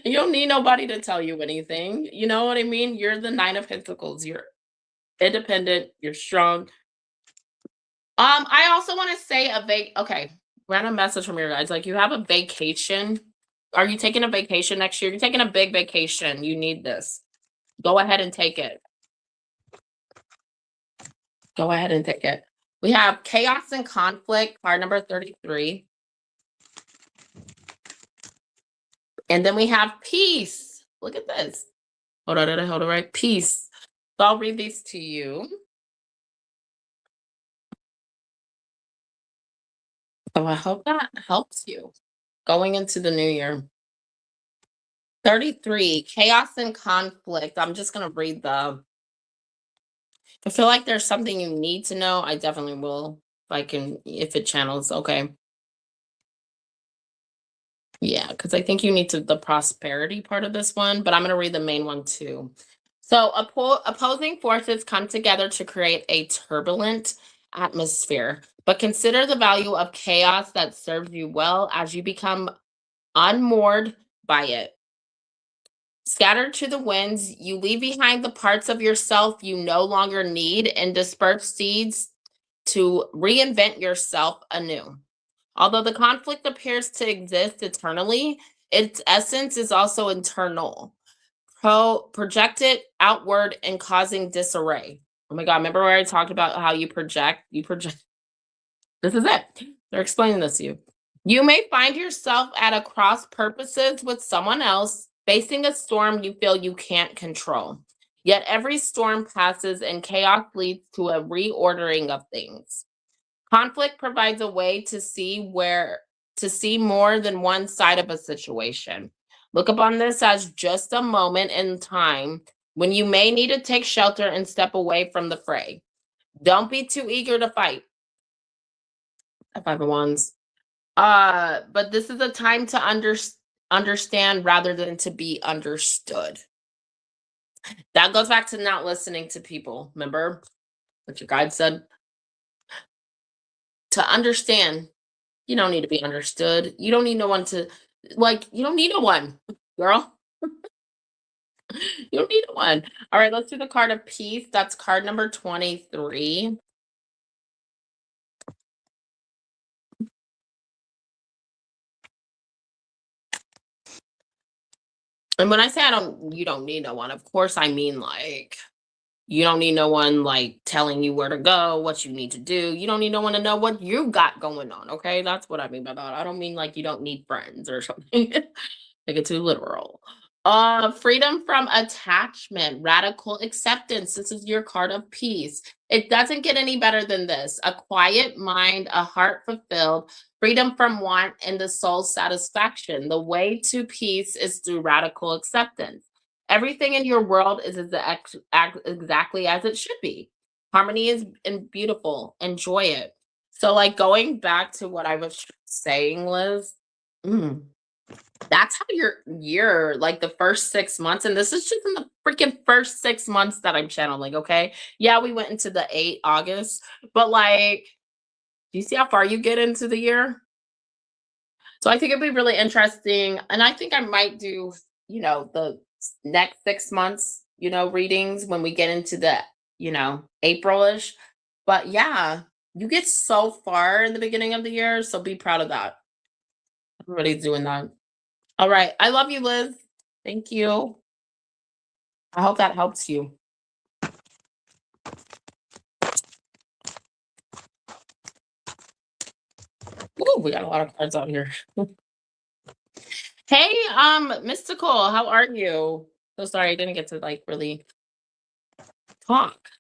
Speaker 2: You don't need nobody to tell you anything. You know what I mean? You're the Nine of Pentacles. You're independent. You're strong. I also want to say okay, random message from your guys. Like you have a vacation. Are you taking a vacation next year? You're taking a big vacation. You need this. Go ahead and take it. Go ahead and take it. We have Chaos and Conflict, card number 33. And then we have Peace. Look at this. Hold on, did I hold it right? Peace. So I'll read these to you. So I hope that helps you going into the new year. 33, Chaos and Conflict. I'm just going to read I feel like there's something you need to know. I definitely will, if it channels. Okay. Yeah, because I think you need the prosperity part of this one, but I'm going to read the main one too. So opposing forces come together to create a turbulent atmosphere, but consider the value of chaos that serves you well as you become unmoored by it. Scattered to the winds, you leave behind the parts of yourself you no longer need and disperse seeds to reinvent yourself anew. Although the conflict appears to exist eternally, its essence is also internal, projected outward and causing disarray. Oh my God, remember where I talked about how you project? You project. This is it. They're explaining this to you. You may find yourself at a cross purposes with someone else, facing a storm you feel you can't control. Yet every storm passes and chaos leads to a reordering of things. Conflict provides a way to see more than one side of a situation. Look upon this as just a moment in time when you may need to take shelter and step away from the fray. Don't be too eager to fight. A Five of Wands. But this is a time to understand rather than to be understood. That goes back to not listening to people. Remember what your guide said? To understand, you don't need to be understood. You don't need no one to you don't need no one, girl. You don't need no one. All right, let's do the card of peace. That's card number 23. And when I say you don't need no one, of course I mean you don't need no one telling you where to go, what you need to do. You don't need no one to know what you got going on. Okay. That's what I mean by that. I don't mean you don't need friends or something. Make it too literal. Freedom from attachment, radical acceptance. This is your card of peace. It doesn't get any better than this. A quiet mind, a heart fulfilled, freedom from want, and the soul's satisfaction. The way to peace is through radical acceptance. Everything in your world is exactly as it should be. Harmony is beautiful. Enjoy it. So, going back to what I was saying, Liz, that's how your year, the first 6 months, and this is just in the freaking first 6 months that I'm channeling, okay? Yeah, we went into the August, but do you see how far you get into the year? So I think it'd be really interesting. And I think I might do, the next 6 months, readings when we get into the, April-ish. But yeah, you get so far in the beginning of the year. So be proud of that. Everybody's doing that. All right. I love you, Liz. Thank you. I hope that helps you. Ooh, we got a lot of cards out here. Hey, Mystical, how are you? So sorry I didn't get to really talk.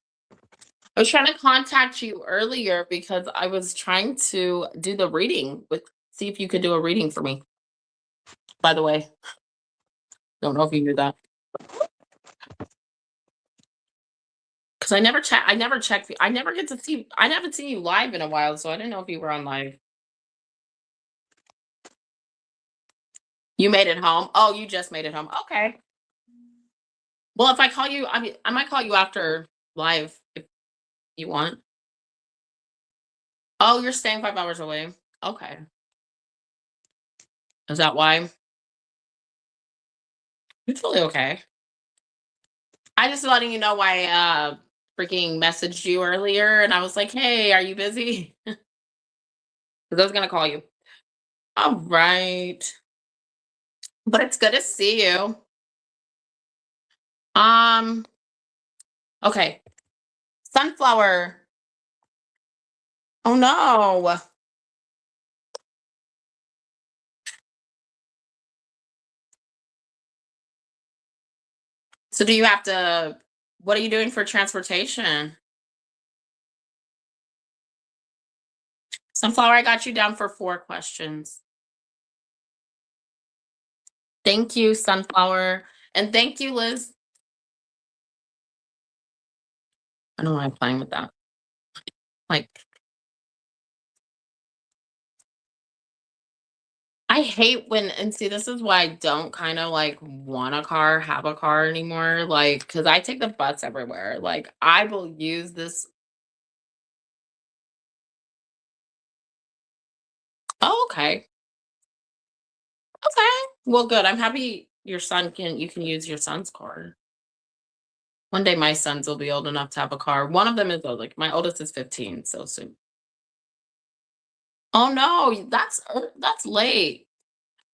Speaker 2: I was trying to contact you earlier because I was trying to do the reading see if you could do a reading for me. By the way, don't know if you knew that. Because I never check. I never check. I never get to see. I haven't seen you live in a while, so I didn't know if you were on live. You made it home. Oh, you just made it home. Okay. Well, if I call you, I might call you after live if you want. Oh, you're staying 5 hours away. Okay. Is that why? It's totally okay. I just letting you know why I freaking messaged you earlier and I was like, hey, are you busy? Because I was gonna call you. All right. But it's good to see you. Okay. Sunflower. Oh no. So do you have to what are you doing for transportation? Sunflower, I got you down for 4 questions. Thank you, Sunflower. And thank you, Liz. I don't know why I'm playing with that. I hate when and see, this is why I don't kind of want a car, have a car anymore. Because I take the bus everywhere. I will use this. Oh, okay. Okay. Well, good. I'm happy you can use your son's car. One day my sons will be old enough to have a car. One of them is old, my oldest is 15, so soon. Oh no, that's late.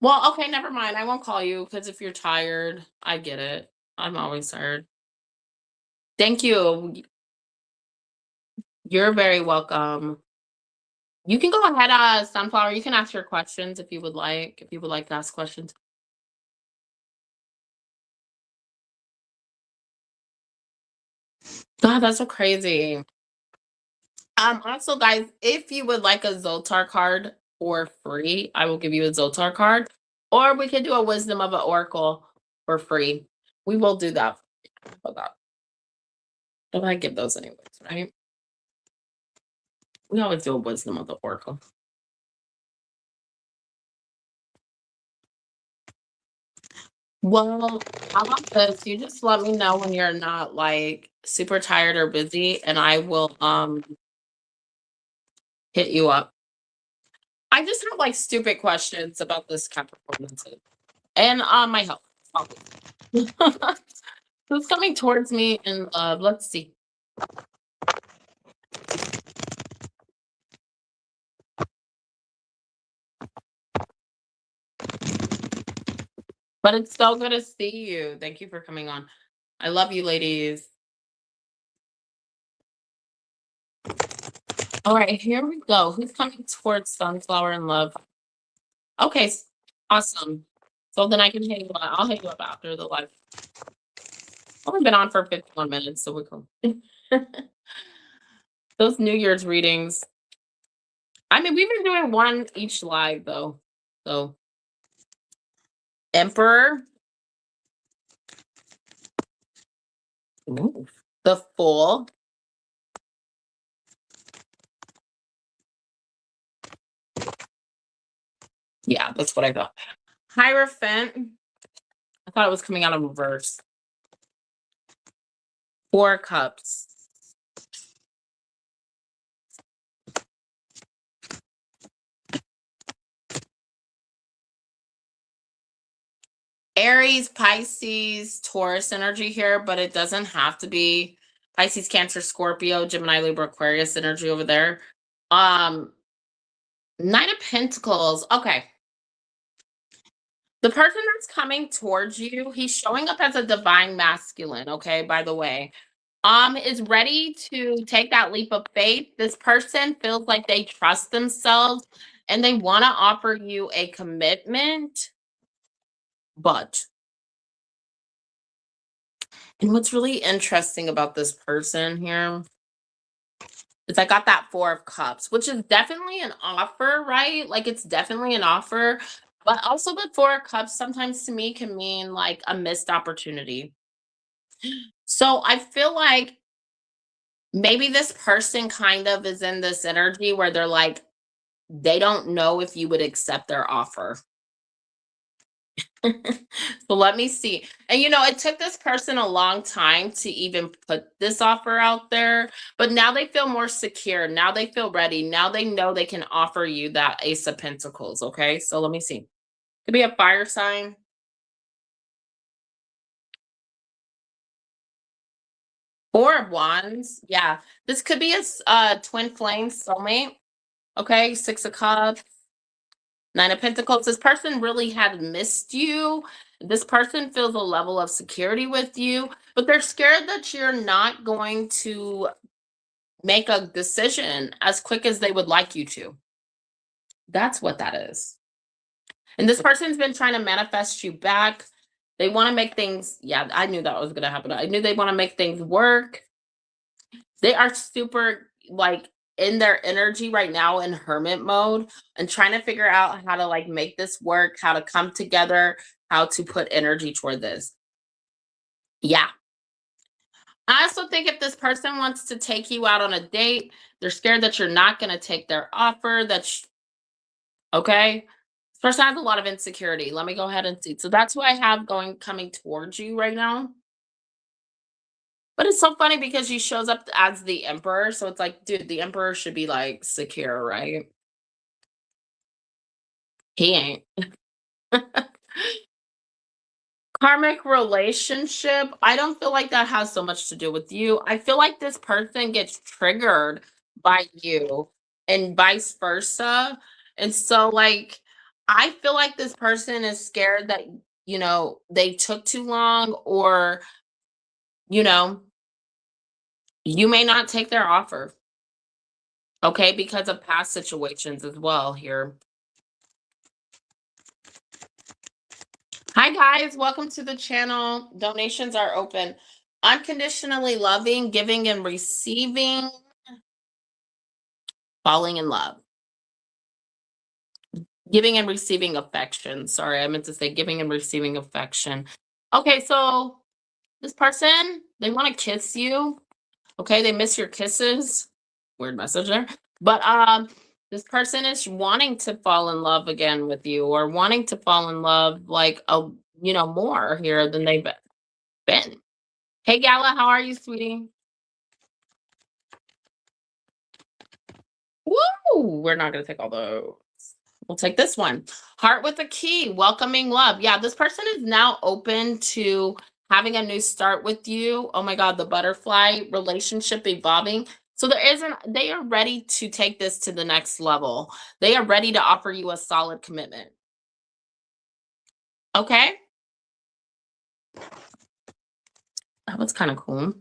Speaker 2: Well, okay, never mind. I won't call you because if you're tired, I get it. I'm always tired. Thank you. You're very welcome. You can go ahead, Sunflower. You can ask your questions if you would like. If you would like to ask questions. God, that's so crazy. Also, guys, if you would like a Zoltar card for free, I will give you a Zoltar card, or we could do a Wisdom of an Oracle for free. We will do that. Hold on. But I give those anyways, right? We always do a Wisdom of the Oracle. Well, how about this? You just let me know when you're not like super tired or busy, and I will hit you up. I just have like stupid questions about this Capricorn and my health. Who's coming towards me in love? Let's see. But it's so good to see you. Thank you for coming on. I love you, ladies. All right, here we go. Who's coming towards Sunflower in love? Okay, awesome. So then I can hit you up. I'll hit you up after the live. Only been on for 51 minutes, so we're cool. Those New Year's readings. I mean, we've been doing one each live though. So Emperor. Ooh. The Fool. Yeah, that's what I thought. Hierophant. I thought it was coming out of reverse. Four Cups. Aries, Pisces, Taurus energy here, but it doesn't have to be Pisces, Cancer, Scorpio, Gemini, Libra, Aquarius energy over there. Knight of Pentacles. Okay. The person that's coming towards you, he's showing up as a divine masculine, okay, by the way. Is ready to take that leap of faith. This person feels like they trust themselves and they want to offer you a commitment, but and what's really interesting about this person here is I got that Four of Cups, which is definitely an offer, right? Like it's definitely an offer. But also the Four of Cups sometimes to me can mean like a missed opportunity. So I feel like maybe this person kind of is in this energy where they're like, they don't know if you would accept their offer. So let me see. And it took this person a long time to even put this offer out there, but now they feel more secure. Now they feel ready. Now they know they can offer you that Ace of Pentacles. Okay. So let me see. Could be a fire sign. Four of Wands. Yeah. This could be a twin flame soulmate. Okay. Six of Cups. Nine of Pentacles. This person really had missed you. This person feels a level of security with you, but they're scared that you're not going to make a decision as quick as they would like you to. That's what that is. And this person's been trying to manifest you back. They want to make things, yeah, I knew that was going to happen. I knew they want to make things work. They are super like in their energy right now in hermit mode and trying to figure out how to like make this work, how to come together, how to put energy toward this. Yeah. I also think if this person wants to take you out on a date, they're scared that you're not going to take their offer. Okay. This person has a lot of insecurity. Let me go ahead and see. So that's who I have coming towards you right now. But it's so funny because she shows up as the emperor. So it's like, dude, the emperor should be like secure, right? He ain't. Karmic relationship. I don't feel like that has so much to do with you. I feel like this person gets triggered by you and vice versa. And so, like, I feel like this person is scared that, they took too long or, you know, you may not take their offer. Okay, because of past situations as well here. Hi guys, welcome to the channel. Donations are open. Unconditionally loving, giving and receiving, falling in love. Giving and receiving affection. Sorry, I meant to say giving and receiving affection. Okay, so this person, they want to kiss you. Okay, they miss your kisses. Weird message there. But this person is wanting to fall in love again with you, or wanting to fall in love like more here than they've been. Hey Gala, how are you, sweetie? Woo! We're not gonna take all those. We'll take this one. Heart with a key, welcoming love. Yeah, this person is now open to having a new start with you. Oh my God, the butterfly relationship evolving. So they are ready to take this to the next level. They are ready to offer you a solid commitment. Okay? That was kind of cool.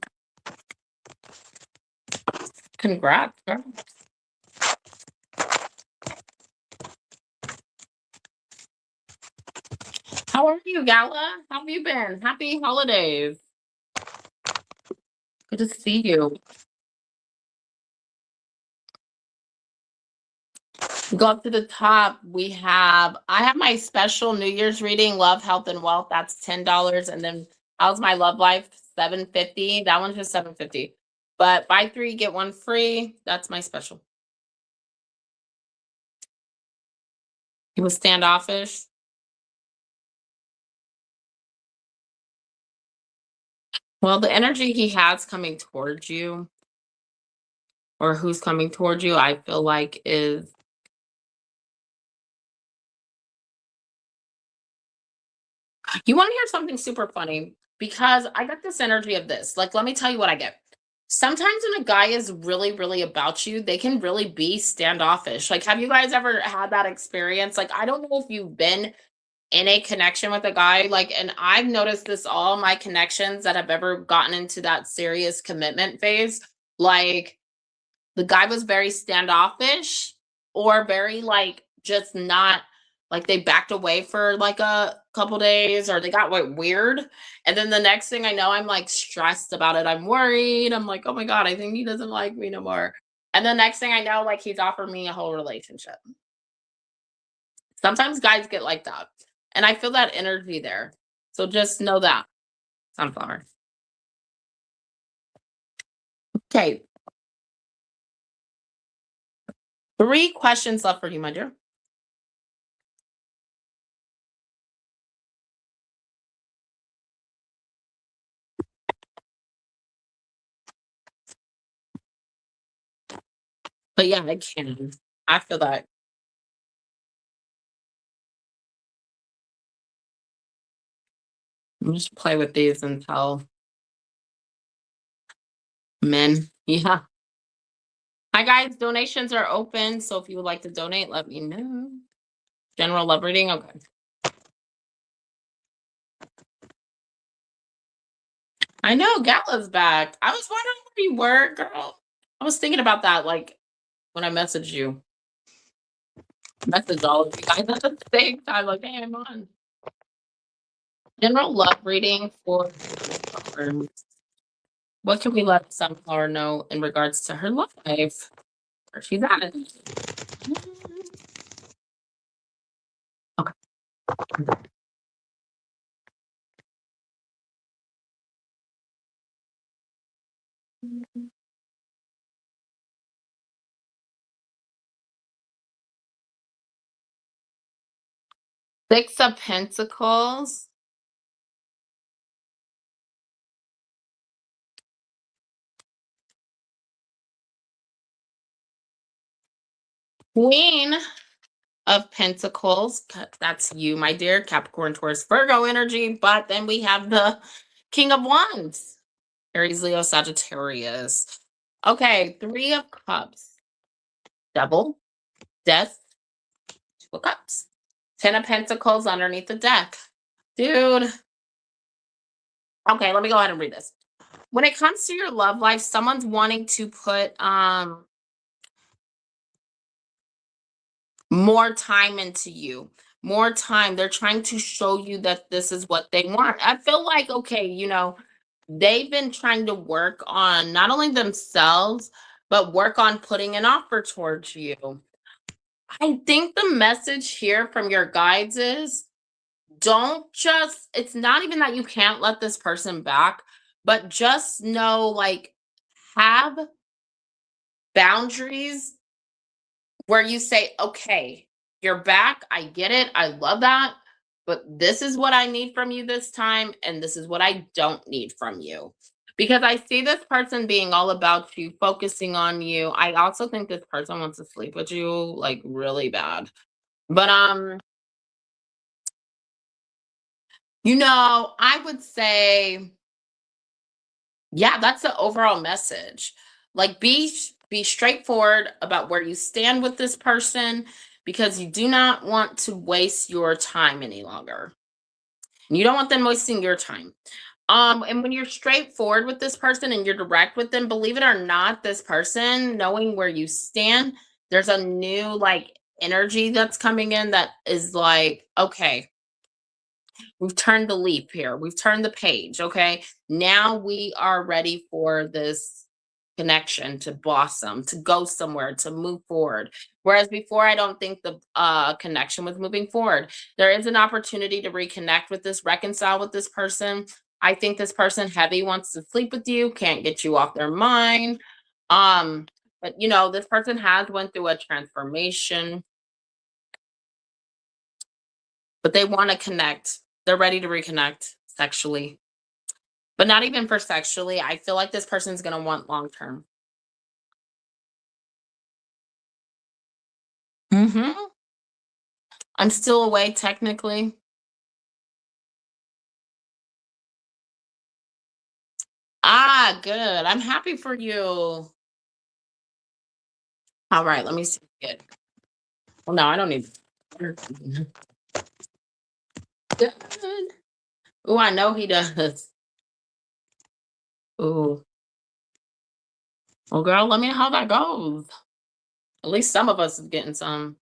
Speaker 2: Congrats, girl. How are you, Gala? How have you been? Happy holidays. Good to see you. Go up to the top. I have my special New Year's reading, Love, Health, and Wealth. That's $10. And then How's My Love Life? $7.50. That one's just $7.50. But buy 3, get 1 free. That's my special. He was standoffish. Well, the energy he has coming towards you, or who's coming towards you, I feel like is you want to hear something super funny? Because I got this energy of this. Like, let me tell you what I get. Sometimes when a guy is really, really about you, they can really be standoffish. Like, have you guys ever had that experience? Like, I don't know if you've been in a connection with a guy, like, and I've noticed this all my connections that have ever gotten into that serious commitment phase. Like, the guy was very standoffish or very like just not like they backed away for like a couple days or they got like weird. And then the next thing I know, I'm like stressed about it. I'm worried. I'm like, oh my God, I think he doesn't like me no more. And the next thing I know, like he's offered me a whole relationship. Sometimes guys get like that. And I feel that energy there. So just know that. Sunflower. Okay. 3 questions left for you, my dear. But yeah, I can. I feel that. I'm just play with these and tell men. Yeah. Hi guys, donations are open. So if you would like to donate, let me know. General love reading. Okay. I know Gala's back. I was wondering where you were, girl. I was thinking about that like when I messaged you. Message all of you guys at the same time, like, hey, I'm on. General love reading for Sunflower. What can we let Sunflower know in regards to her love life? Where she's at? Okay. 6 of Pentacles. Queen of Pentacles. That's you, my dear. Capricorn, Taurus, Virgo energy. But then we have the King of Wands. Aries, Leo, Sagittarius. Okay, 3 of Cups. Devil, Death, 2 of Cups. 10 of Pentacles underneath the deck. Dude. Okay, let me go ahead and read this. When it comes to your love life, someone's wanting to put more time into you, more time. They're trying to show you that this is what they want. I feel like, okay, they've been trying to work on not only themselves, but work on putting an offer towards you. I think the message here from your guides is don't just, it's not even that you can't let this person back, but just know, like, have boundaries where you say, okay, you're back. I get it. I love that. But this is what I need from you this time. And this is what I don't need from you. Because I see this person being all about you, focusing on you. I also think this person wants to sleep with you like really bad. But I would say, yeah, that's the overall message. Like, be straightforward about where you stand with this person, because you do not want to waste your time any longer. You don't want them wasting your time. And when you're straightforward with this person and you're direct with them, believe it or not, this person, knowing where you stand, there's a new like energy that's coming in that is like, okay, we've turned the leaf here. We've turned the page. Okay. Now we are ready for this connection to blossom, to go somewhere, to move forward. Whereas before, I don't think the connection was moving forward. There is an opportunity to reconnect with this, reconcile with this person. I think this person heavy wants to sleep with you, can't get you off their mind. But this person has went through a transformation, but they want to connect. They're ready to reconnect sexually, but not even for sexually. I feel like this person's going to want long term. Hmm. I'm still away technically. Ah, good. I'm happy for you. All right, let me see it. Well, no, I don't need. Good. Oh, I know he does. Oh, well, girl, let me know how that goes. At least some of us is getting some.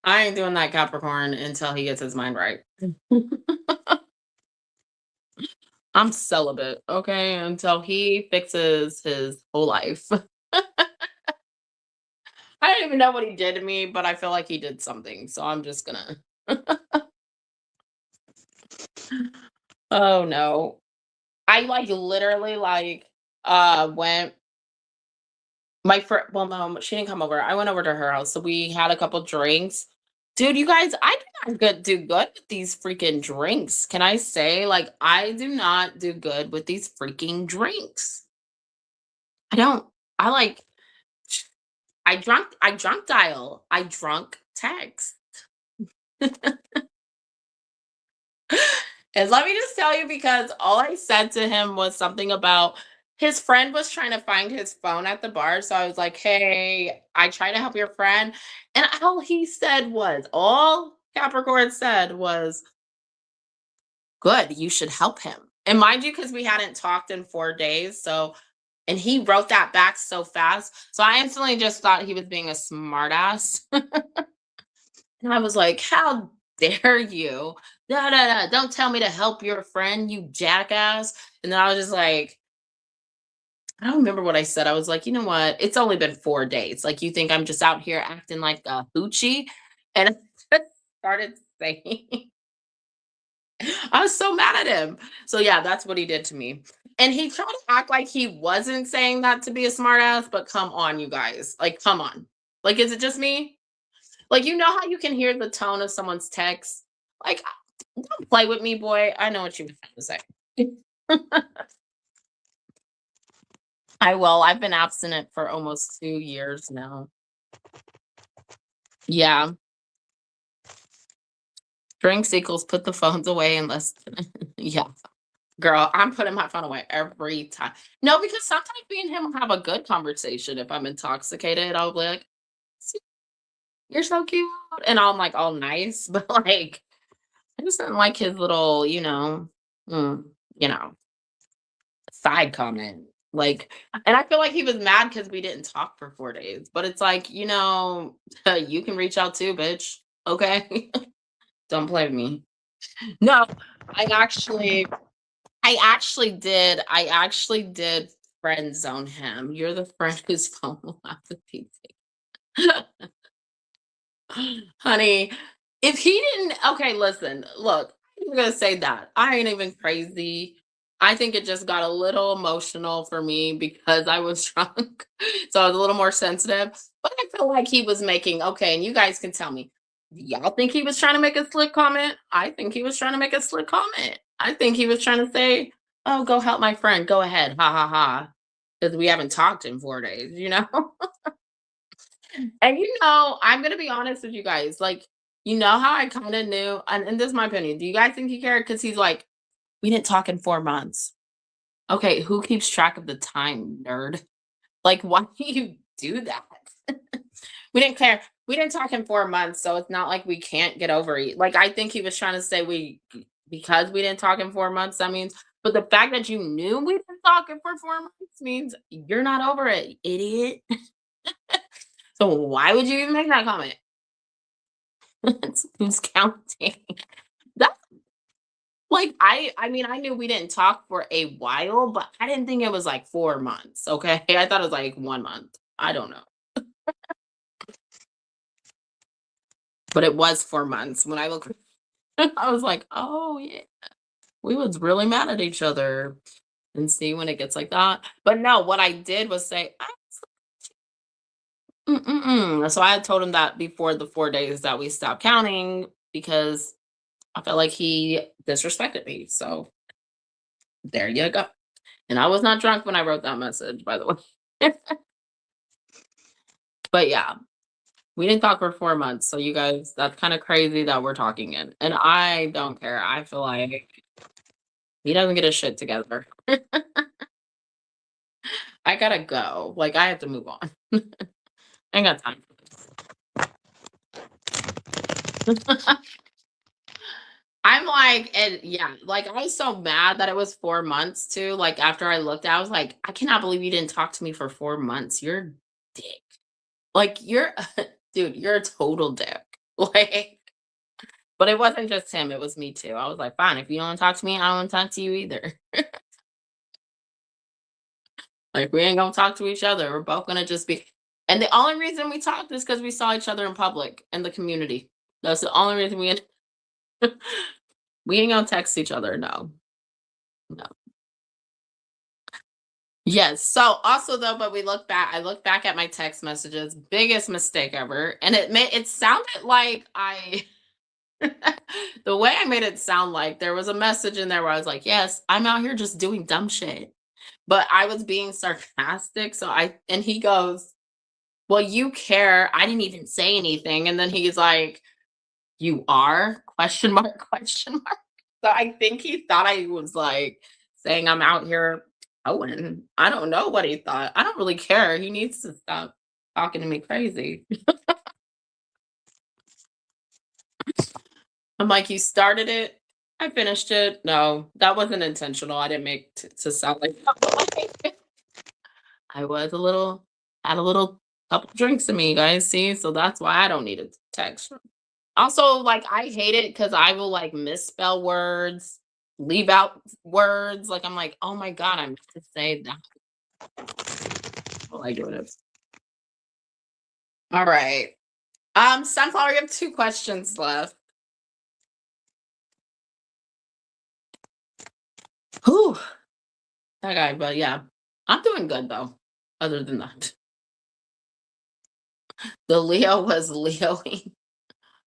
Speaker 2: I ain't doing that Capricorn until he gets his mind right. I'm celibate, okay, until he fixes his whole life. I don't even know what he did to me, but I feel like he did something. So I'm just gonna. Oh no. I like literally like went my friend, well, no, she didn't come over. I went over to her house. So we had a couple drinks. Dude, you guys, I do not do good with these freaking drinks. Can I say, like, I do not do good with these freaking drinks. I don't. I like I drunk dial. I drunk text. And let me just tell you, because all I said to him was something about his friend was trying to find his phone at the bar. So I was like, hey, I try to help your friend. And all Capricorn said was, good, you should help him. And mind you, because we hadn't talked in 4 days. So, and he wrote that back so fast. So I instantly just thought he was being a smartass. And I was like, "How dare you? Da, da, da. Don't tell me to help your friend, you jackass." And then I was just like, I don't remember what I said. I was like, you know what? It's only been 4 days. Like, you think I'm just out here acting like a hoochie? And I started saying, I was so mad at him. So, yeah, that's what he did to me. And he tried to act like he wasn't saying that to be a smartass, but come on, you guys. Like, come on. Like, is it just me? Like, you know how you can hear the tone of someone's text? Like, don't play with me, boy. I know what you were trying to say. I will. I've been abstinent for almost 2 years now. Yeah. Drinks equals put the phones away unless yeah. Girl, I'm putting my phone away every time. No, because sometimes me and him will have a good conversation if I'm intoxicated. I'll be like, "See, you're so cute." And I'm like all nice, but like I just didn't like his little, mm, you know, side comment. Like, and I feel like he was mad because we didn't talk for 4 days. But it's like, you can reach out too, bitch. Okay. Don't play with me. No, I actually I actually did friend zone him. You're the friend whose phone will have to be taken. Honey, if he didn't okay, listen, look, I'm gonna say that. I ain't even crazy. I think it just got a little emotional for me because I was drunk. So I was a little more sensitive. But I feel like he was making okay, and you guys can tell me. Y'all think he was trying to make a slick comment? I think he was trying to make a slick comment. I think he was trying to say, "Oh, go help my friend. Go ahead. Ha ha ha." Because we haven't talked in 4 days, you know? And I'm gonna be honest with you guys. Like, how I kind of knew, and this is my opinion. Do you guys think he cared? Because he's like, we didn't talk in 4 months. Okay, who keeps track of the time, nerd? Like, why do you do that? We didn't care. We didn't talk in 4 months, so it's not like we can't get over it. Like, I think he was trying to say because we didn't talk in 4 months, that means, but the fact that you knew we didn't talk for 4 months means you're not over it, idiot. So why would you even make that comment? Who's counting? That's like I mean, I knew we didn't talk for a while, but I didn't think it was like 4 months. Okay. I thought it was like 1 month. I don't know. But it was 4 months. When I look I was like, oh yeah, we was really mad at each other. And see when it gets like that. But no, what I did was say, mm-mm-mm. So I had told him that before the 4 days that we stopped counting because I felt like he disrespected me. So there you go. And I was not drunk when I wrote that message, by the way. But yeah, we didn't talk for 4 months. So you guys, that's kind of crazy that we're talking in. And I don't care. I feel like he doesn't get his shit together. I gotta go. Like I have to move on. I ain't got time for this. I'm like, and yeah, like I was so mad that it was 4 months too. Like after I looked, I was like, I cannot believe you didn't talk to me for 4 months. You're a dick. Like you're dude, you're a total dick. Like, but it wasn't just him, it was me too. I was like, fine, if you don't talk to me, I don't want to talk to you either. Like we ain't gonna talk to each other. We're both gonna just be and the only reason we talked is because we saw each other in public in the community. That's the only reason we ain't gonna text each other, no. No. Yes. So also though, but I look back at my text messages, biggest mistake ever. And it sounded like I the way I made it sound like there was a message in there where I was like, yes, I'm out here just doing dumb shit. But I was being sarcastic. And he goes, well, you care. I didn't even say anything. And then he's like, you are? Question mark, question mark. So I think he thought I was like saying I'm out here Owen. I don't know what he thought. I don't really care. He needs to stop talking to me crazy. I'm like, you started it. I finished it. No, that wasn't intentional. I didn't make to sound like I was had a little couple drinks in me, guys. See, so that's why I don't need a text. Also, like, I hate it because I will, like, misspell words, leave out words, like, I'm like, "Oh my god, I meant to say that." I like doing it. Alright. Sunflower, you have 2 questions left. Whew. Okay, but yeah. I'm doing good, though, other than that. The Leo was Leoing.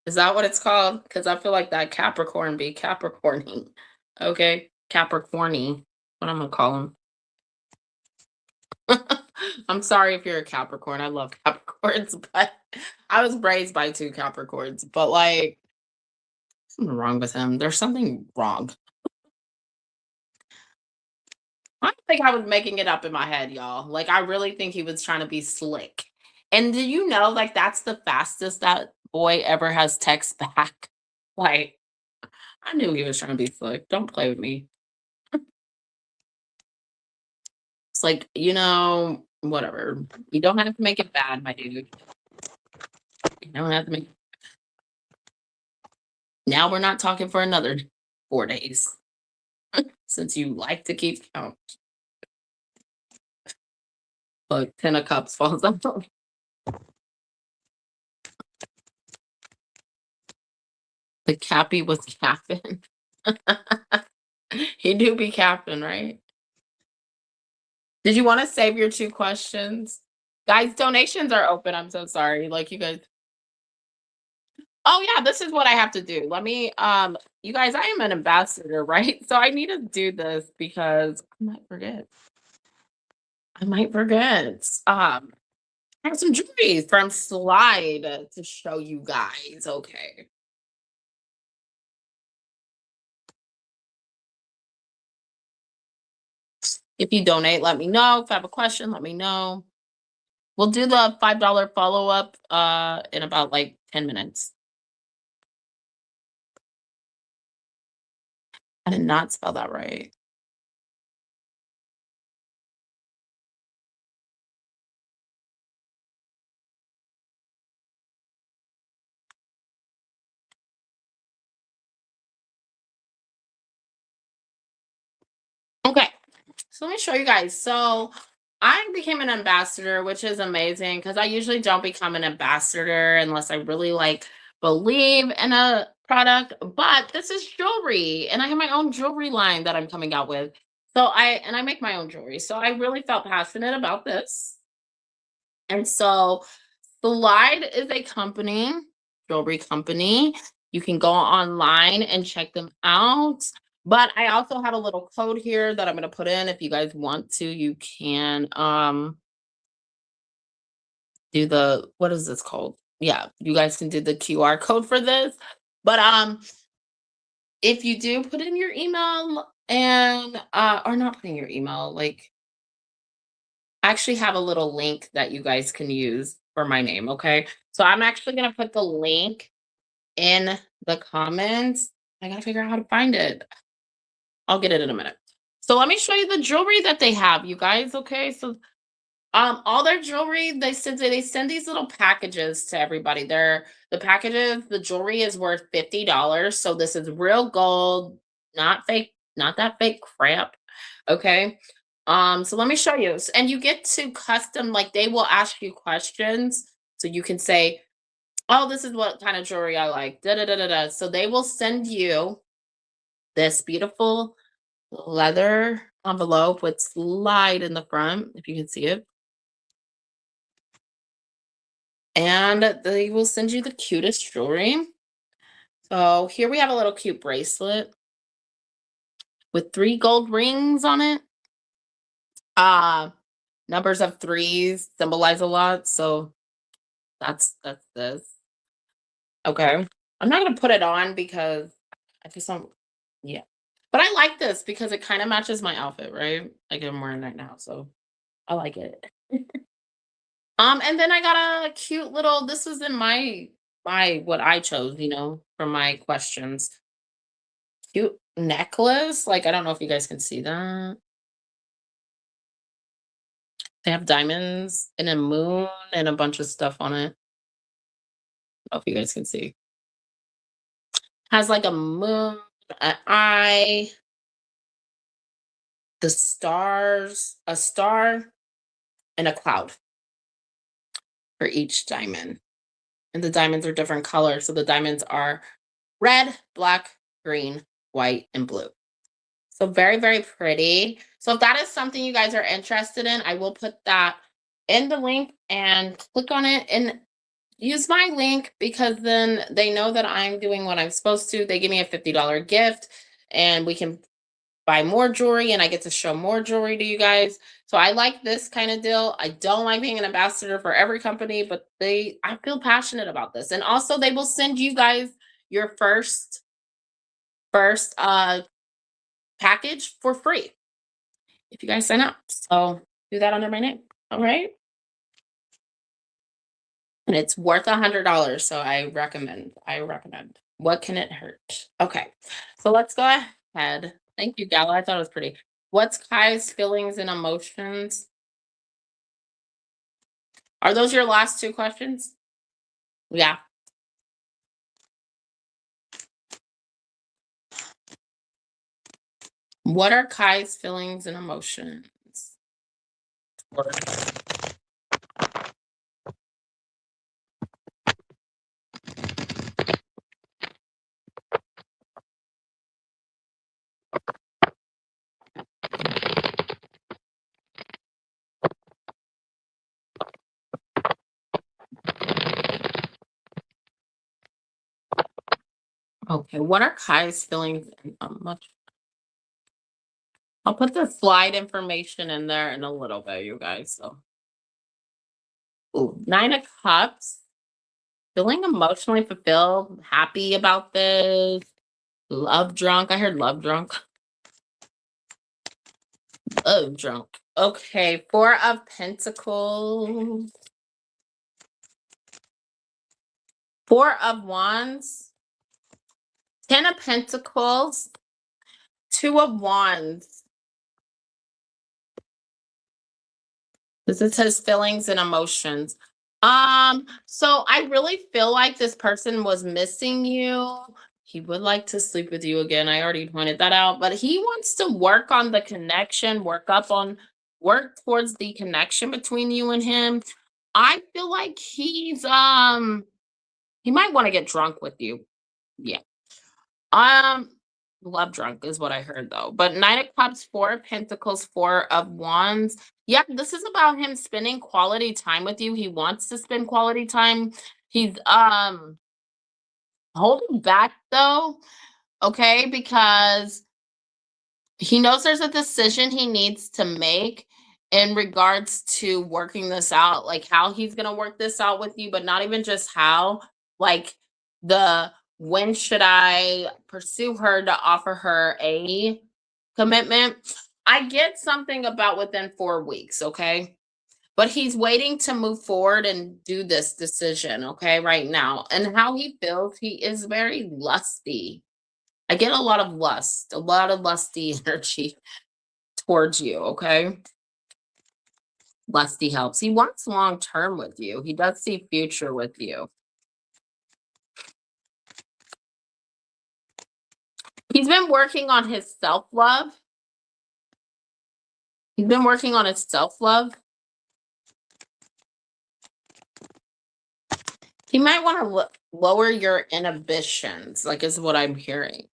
Speaker 2: Is that what it's called? Because I feel like that Capricorn be Capricorning. Okay? Capricorny, what I'm gonna call him. I'm sorry if you're a Capricorn. I love Capricorns, but I was raised by 2 Capricorns. But like, something wrong with him. There's something wrong. I don't think I was making it up in my head, y'all. Like, I really think he was trying to be slick. And do you know, like, that's the fastest that boy ever has text back? Like, I knew he was trying to be slick. Don't play with me. It's like, whatever. You don't have to make it bad, my dude. You don't have to make. Now we're not talking for another 4 days since you like to keep count. But 10 of cups falls out. The Cappy was capping. He do be capping, right? Did you want to save your 2 questions? Guys, donations are open. I'm so sorry. Like you guys. Oh yeah, this is what I have to do. Let me you guys, I am an ambassador, right? So I need to do this because I might forget. I have some jewelry from Slide to show you guys. Okay. If you donate, let me know. If I have a question, let me know. We'll do the $5 follow-up in about like 10 minutes. I did not spell that right. Okay, so let me show you guys. So I became an ambassador, which is amazing because I usually don't become an ambassador unless I really like believe in a product. But this is jewelry, and I have my own jewelry line that I'm coming out with. So I make my own jewelry. So I really felt passionate about this. And so Slide is a company, jewelry company. You can go online and check them out. But I also have a little code here that I'm going to put in. If you guys want to, you can do the, what is this called? Yeah, you guys can do the QR code for this. But if you do put in your email and or not putting your email, like I actually have a little link that you guys can use for my name, okay? So I'm actually going to put the link in the comments. I got to figure out how to find it. I'll get it in a minute. So let me show you the jewelry that they have, you guys, okay? So all their jewelry, they send these little packages to everybody. The packages, the jewelry is worth $50. So this is real gold, not fake, not that fake crap. Okay. So let me show you. And you get to custom, like they will ask you questions. So you can say, oh, this is what kind of jewelry I like. Da da da da da. So they will send you this beautiful leather envelope with Slide in the front, if you can see it. And they will send you the cutest jewelry. So here we have a little cute bracelet with 3 gold rings on it. Numbers of 3s symbolize a lot. So that's this. Okay. I'm not going to put it on because I just don't, yeah. But I like this because it kind of matches my outfit, right? Like I'm wearing right now. So I like it. And then I got a cute little, this was in my what I chose, for my questions. Cute necklace. Like, I don't know if you guys can see that. They have diamonds and a moon and a bunch of stuff on it. I don't know if you guys can see. Has like a moon, an eye, the stars, a star, and a cloud for each diamond. And the diamonds are different colors. So the diamonds are red, black, green, white, and blue. So very, very pretty. So if that is something you guys are interested in, I will put that in the link and click on it and use my link because then they know that I'm doing what I'm supposed to. They give me a $50 gift and we can buy more jewelry and I get to show more jewelry to you guys. So I like this kind of deal. I don't like being an ambassador for every company, but I feel passionate about this. And also they will send you guys your first package for free if you guys sign up. So do that under my name. All right. And it's worth $100. So I recommend. What can it hurt? Okay. So let's go ahead. Thank you, Gala. I thought it was pretty. What's Kai's feelings and emotions? Are those your last two questions? Yeah. What are Kai's feelings and emotions? Okay, what are Kai's feelings and emotions? I'll put the slide information in there in a little bit, you guys. So, ooh, 9 of Cups. Feeling emotionally fulfilled, happy about this. Love drunk. I heard love drunk. Love drunk. Okay, 4 of Pentacles. 4 of Wands. 10 of Pentacles. 2 of Wands. This is his feelings and emotions. So I really feel like this person was missing you. He would like to sleep with you again. I already pointed that out, but he wants to work on the connection, work towards the connection between you and him. I feel like he might want to get drunk with you. Yeah. Um, love drunk is what I heard though. But 9 of Cups, 4 of Pentacles, 4 of Wands. Yeah, this is about him spending quality time with you. He wants to spend quality time. He's holding back though, okay, because he knows there's a decision he needs to make in regards to working this out, like how he's going to work this out with you, but not even just how, like the when should I pursue her to offer her a commitment. I get something about within 4 weeks, okay? But he's waiting to move forward and do this decision, okay, right now. And how he feels, he is very lusty. I get a lot of lusty energy towards you, okay? Lusty helps. He wants long term with you. He does see future with you. He's been working on his self-love. He's been working on his self-love. He might want to lower your inhibitions, like is what I'm hearing.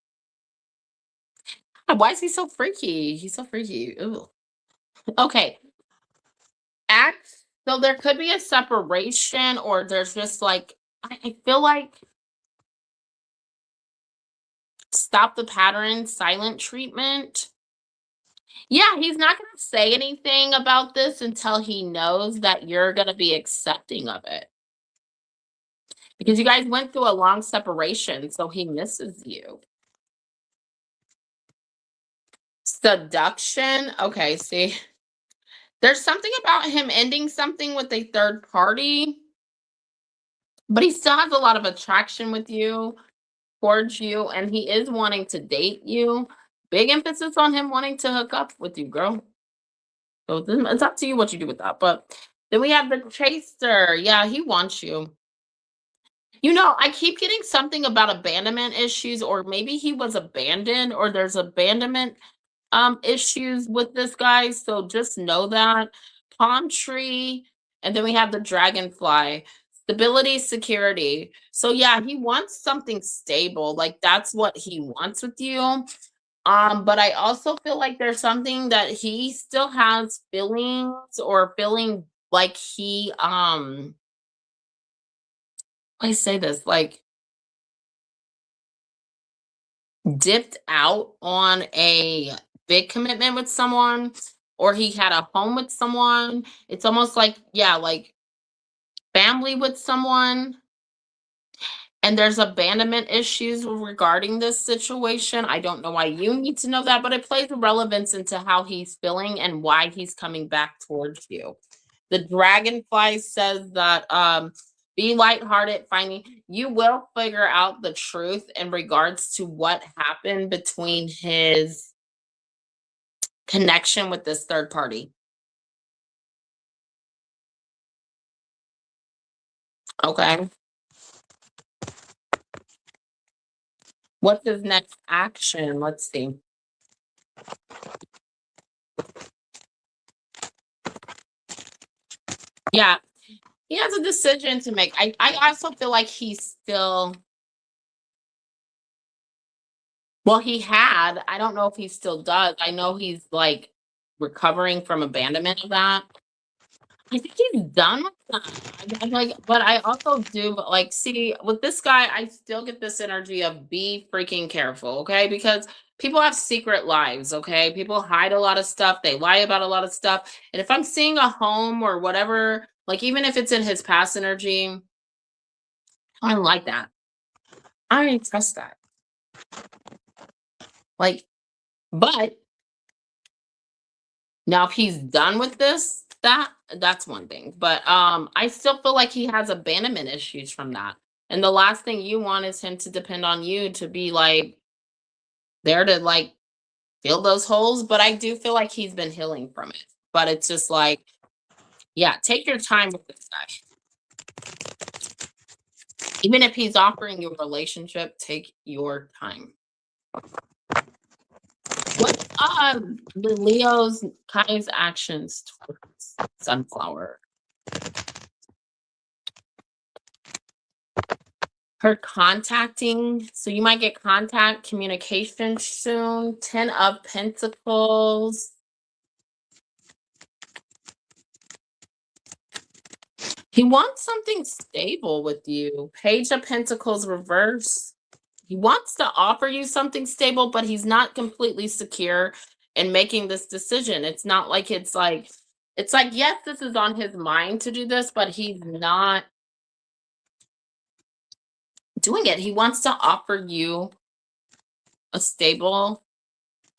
Speaker 2: Why is he so freaky? He's so freaky. Ooh. Okay. So there could be a separation, or there's just like I feel like stop the pattern, silent treatment. Yeah, he's not going to say anything about this until he knows that you're going to be accepting of it. Because you guys went through a long separation, so he misses you. Seduction. Okay, see. There's something about him ending something with a third party, but he still has a lot of attraction with you, towards you, and he is wanting to date you. Big emphasis on him wanting to hook up with you, girl. So it's up to you what you do with that. But then we have the chaser. Yeah, he wants you. You know, I keep getting something about abandonment issues, or maybe he was abandoned, or there's abandonment issues with this guy. So just know that. Palm tree, and then we have the dragonfly. Stability, security. So yeah, he wants something stable. Like that's what he wants with you. But I also feel like there's something that he still has feelings, or feeling like he I say this, like dipped out on a big commitment with someone, or he had a home with someone. It's almost like, yeah, like family with someone. And there's abandonment issues regarding this situation. I don't know why you need to know that, but it plays a relevance into how he's feeling and why he's coming back towards you. The dragonfly says that be lighthearted, finding you will figure out the truth in regards to what happened between his connection with this third party. Okay. What's his next action? Let's see. Yeah, he has a decision to make. I also feel like he's still, well, he had. I don't know if he still does. I know he's like recovering from abandonment of that. I think he's done with that. I'm like, but I also do, but like, see, with this guy, I still get this energy of be freaking careful, okay? Because people have secret lives, okay? People hide a lot of stuff, they lie about a lot of stuff. And if I'm seeing a home or whatever, like even if it's in his past energy, I don't like that. I don't trust that. Like, but now if he's done with this, that's one thing. But I still feel like he has abandonment issues from that. And the last thing you want is him to depend on you to be like there to like fill those holes. But I do feel like he's been healing from it. But it's just like, yeah, take your time with this guy. Even if he's offering you a relationship, take your time. What's the Leo's Kai's actions towards Sunflower? Her contacting, so you might get contact communication soon. 10 of Pentacles. He wants something stable with you. Page of Pentacles reverse. He wants to offer you something stable, but he's not completely secure in making this decision. It's not like it's like, yes, this is on his mind to do this, but he's not doing it. He wants to offer you a stable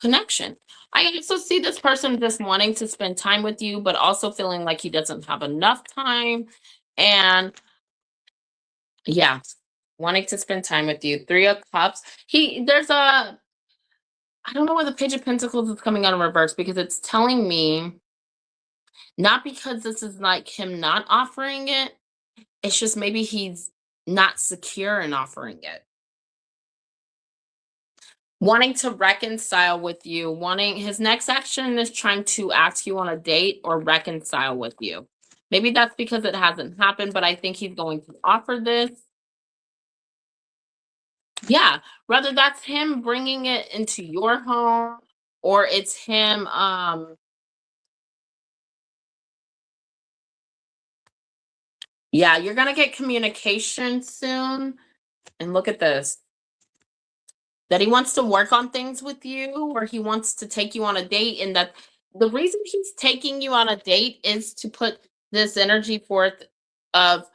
Speaker 2: connection. I also see this person just wanting to spend time with you, but also feeling like he doesn't have enough time. And yeah, wanting to spend time with you. 3 of Cups. There's a, I don't know why the Page of Pentacles is coming out in reverse because it's telling me not because this is like him not offering it. It's just maybe he's not secure in offering it. Wanting to reconcile with you, wanting his next action is trying to ask you on a date or reconcile with you. Maybe that's because it hasn't happened, but I think he's going to offer this. Yeah, whether that's him bringing it into your home or it's him yeah, you're going to get communication soon. And look at this. That he wants to work on things with you or he wants to take you on a date, and that the reason he's taking you on a date is to put this energy forth of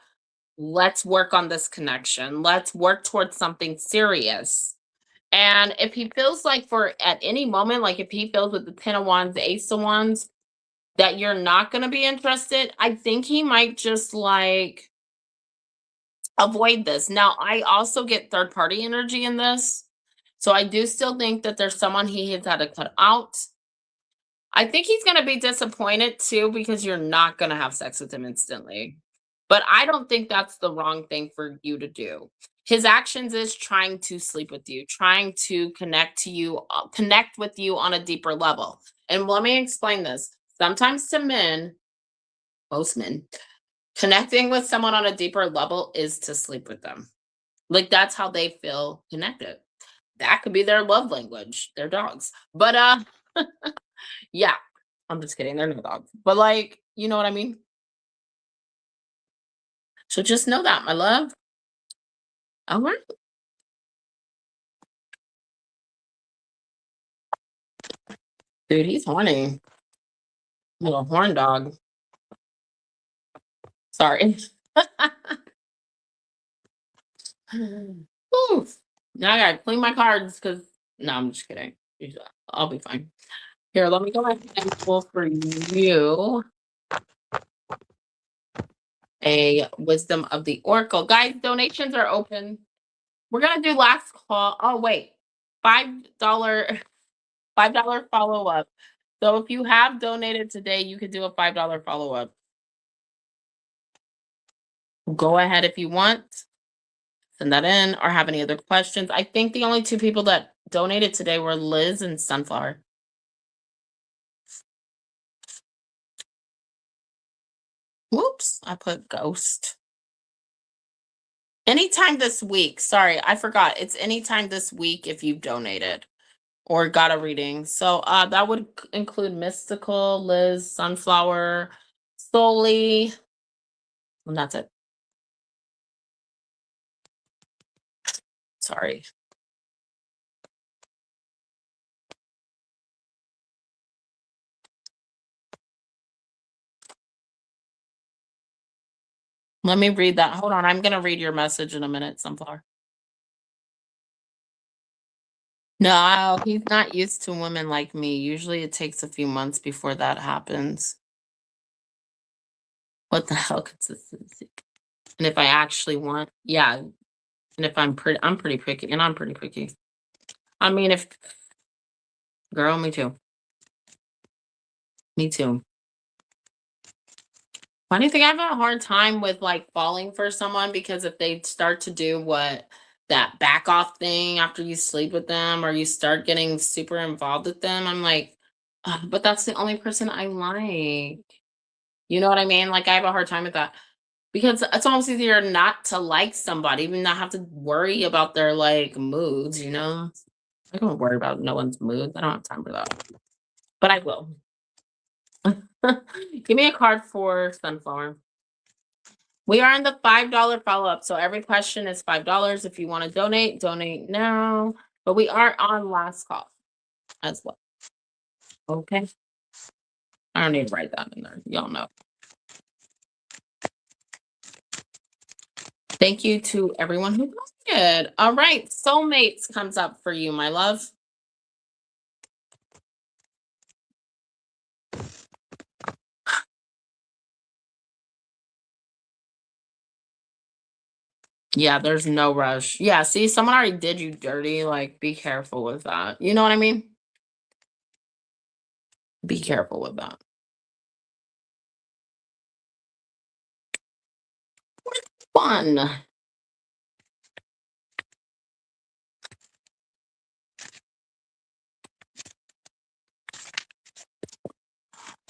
Speaker 2: let's work on this connection. Let's work towards something serious. And if he feels like for at any moment, like if he feels with the 10 of Wands, the Ace of Wands, that you're not going to be interested, I think he might just like avoid this. Now, I also get third party energy in this. So I do still think that there's someone he has had to cut out. I think he's going to be disappointed too because you're not going to have sex with him instantly. But I don't think that's the wrong thing for you to do. His actions is trying to sleep with you, trying to connect with you on a deeper level. And let me explain this. Sometimes to men, most men, connecting with someone on a deeper level is to sleep with them. Like that's how they feel connected. That could be their love language, their dogs. But yeah, I'm just kidding. They're no dogs. But like, you know what I mean? So just know that, my love. All right. Dude, he's horny. Little horn dog. Sorry. Oof. Now I gotta clean my cards because no, I'm just kidding. I'll be fine. Here, let me go ahead and pull for you a Wisdom of the Oracle. Guys, donations are open. We're gonna do last call. Oh wait, $5 follow-up. So if you have donated today, you could do a $5 follow-up. Go ahead if you want. Send that in or have any other questions. I think the only two people that donated today were Liz and Sunflower. Whoops, I put ghost. Anytime this week. Sorry, I forgot. It's anytime this week if you've donated or got a reading. So that would include Mystical, Liz, Sunflower, Solely, and that's it. Sorry. Let me read that. Hold on. I'm going to read your message in a minute, Sunflower. No, he's not used to women like me. Usually it takes a few months before that happens. What the hell consistency? And if I actually want, yeah. And if I'm pretty picky, and I'm pretty picky. I mean, if, girl, me too. Me too. Funny thing, I have a hard time with like falling for someone because if they start to do that back off thing after you sleep with them or you start getting super involved with them, I'm like, but that's the only person I like. You know what I mean? Like I have a hard time with that because it's almost easier not to like somebody, even not have to worry about their like moods, you know? I don't worry about no one's moods. I don't have time for that. But I will. Give me a card for Sunflower. We are in the $5 follow-up. So every question is $5. If you want to donate, donate now. But we are on last call as well. Okay. I don't need to write that in there. Y'all know. Thank you to everyone who donated. All right. Soulmates comes up for you, my love. Yeah, there's no rush. Yeah, see, someone already did you dirty. Like, be careful with that. You know what I mean? Be careful with that. Fun.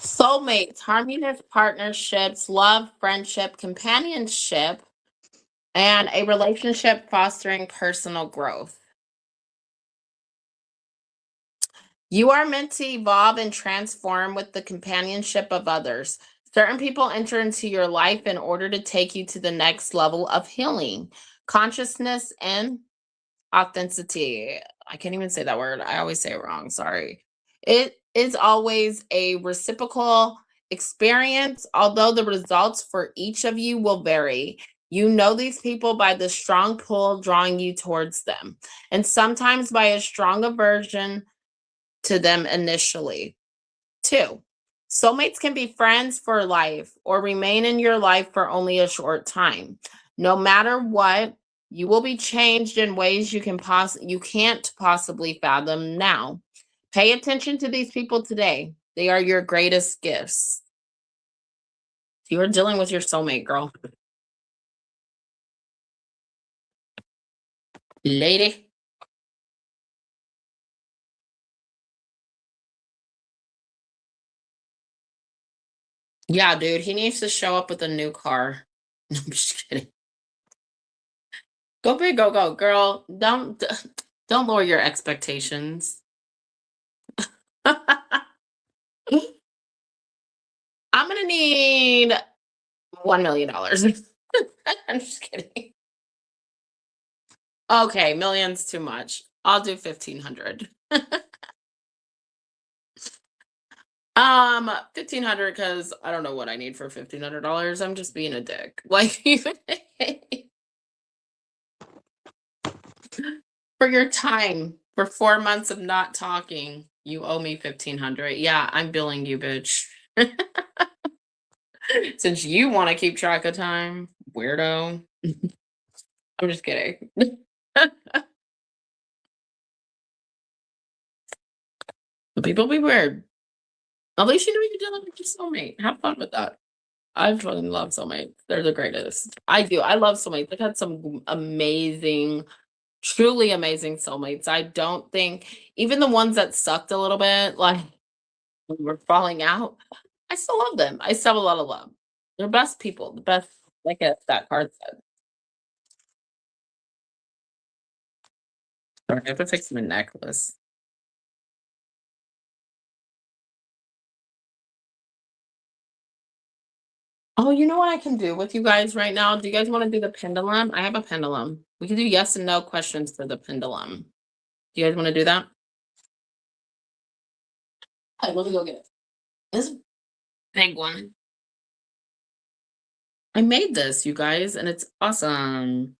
Speaker 2: Soulmates, harmonious partnerships, love, friendship, companionship, and a relationship fostering personal growth. You are meant to evolve and transform with the companionship of others. Certain people enter into your life in order to take you to the next level of healing, consciousness, and authenticity. I can't even say that word. I always say it wrong. Sorry. It is always a reciprocal experience, although the results for each of you will vary. You know these people by the strong pull drawing you towards them, and sometimes by a strong aversion to them initially. 2, soulmates can be friends for life or remain in your life for only a short time. No matter what, you will be changed in ways you can't possibly fathom now. Pay attention to these people today. They are your greatest gifts. You are dealing with your soulmate, girl. Lady. Yeah, dude, he needs to show up with a new car. I'm just kidding. Go big, go, girl. Don't lower your expectations. I'm gonna need $1 million. I'm just kidding. Okay, million's too much. I'll do 1,500. 1,500 because I don't know what I need for $1,500. I'm just being a dick. Like for your time for 4 months of not talking, you owe me 1,500. Yeah, I'm billing you, bitch. Since you want to keep track of time, weirdo. I'm just kidding. People be weird. At least you know you're dealing with your soulmate. Have fun with that. I fucking love soulmates. They're the greatest. I do. I love soulmates. I've had some amazing, truly amazing soulmates. I don't think even the ones that sucked a little bit, like when we're falling out, I still love them. I still have a lot of love. They're best people, the best, like that card said. Sorry, I have to fix my necklace. Oh, you know what I can do with you guys right now? Do you guys want to do the pendulum? I have a pendulum. We can do yes and no questions for the pendulum. Do you guys want to do that? All right, let me go get it. This big one. I made this, you guys, and it's awesome.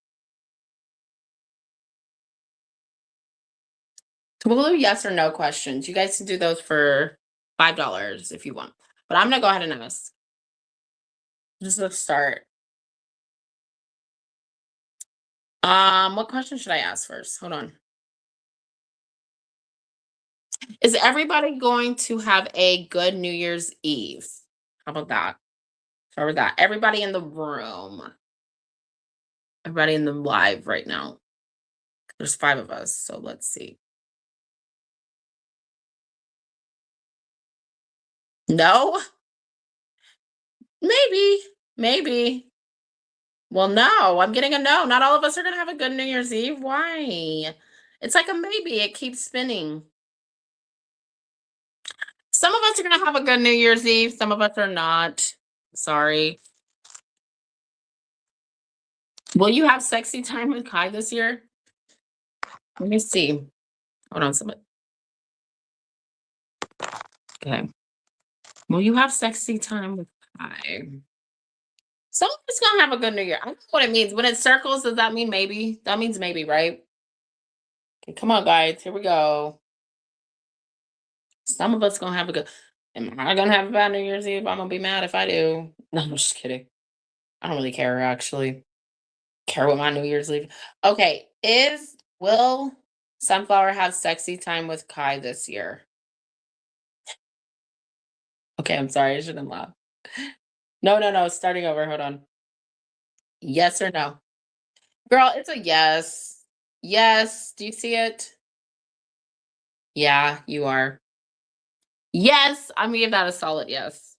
Speaker 2: So we'll do yes or no questions. You guys can do those for $5 if you want. But I'm gonna go ahead and ask. Just let's start. What question should I ask first? Hold on. Is everybody going to have a good New Year's Eve? How about that? Start with that. Everybody in the room. Everybody in the live right now. There's 5 of us, so let's see. No? Maybe. Maybe. Well, no, I'm getting a no. Not all of us are gonna have a good New Year's Eve. Why? It's like a maybe. It keeps spinning. Some of us are gonna have a good New Year's Eve. Some of us are not. Sorry. Will you have sexy time with Kai this year? Let me see. Hold on, somebody. Okay. Will you have sexy time with Kai? Someone's gonna have a good New Year. I don't know what it means. When it circles, does that mean maybe? That means maybe, right? Okay, come on, guys. Here we go. Some of us gonna have a good. Am I gonna have a bad New Year's Eve? I'm gonna be mad if I do. No, I'm just kidding. I don't really care actually. Care what my New Year's Eve. Okay, will Sunflower have sexy time with Kai this year? Okay, I'm sorry, I shouldn't laugh. No, no, no, starting over. Hold on. Yes or no? Girl, it's a yes. Yes. Do you see it? Yeah, you are. Yes, I'm gonna give that a solid yes.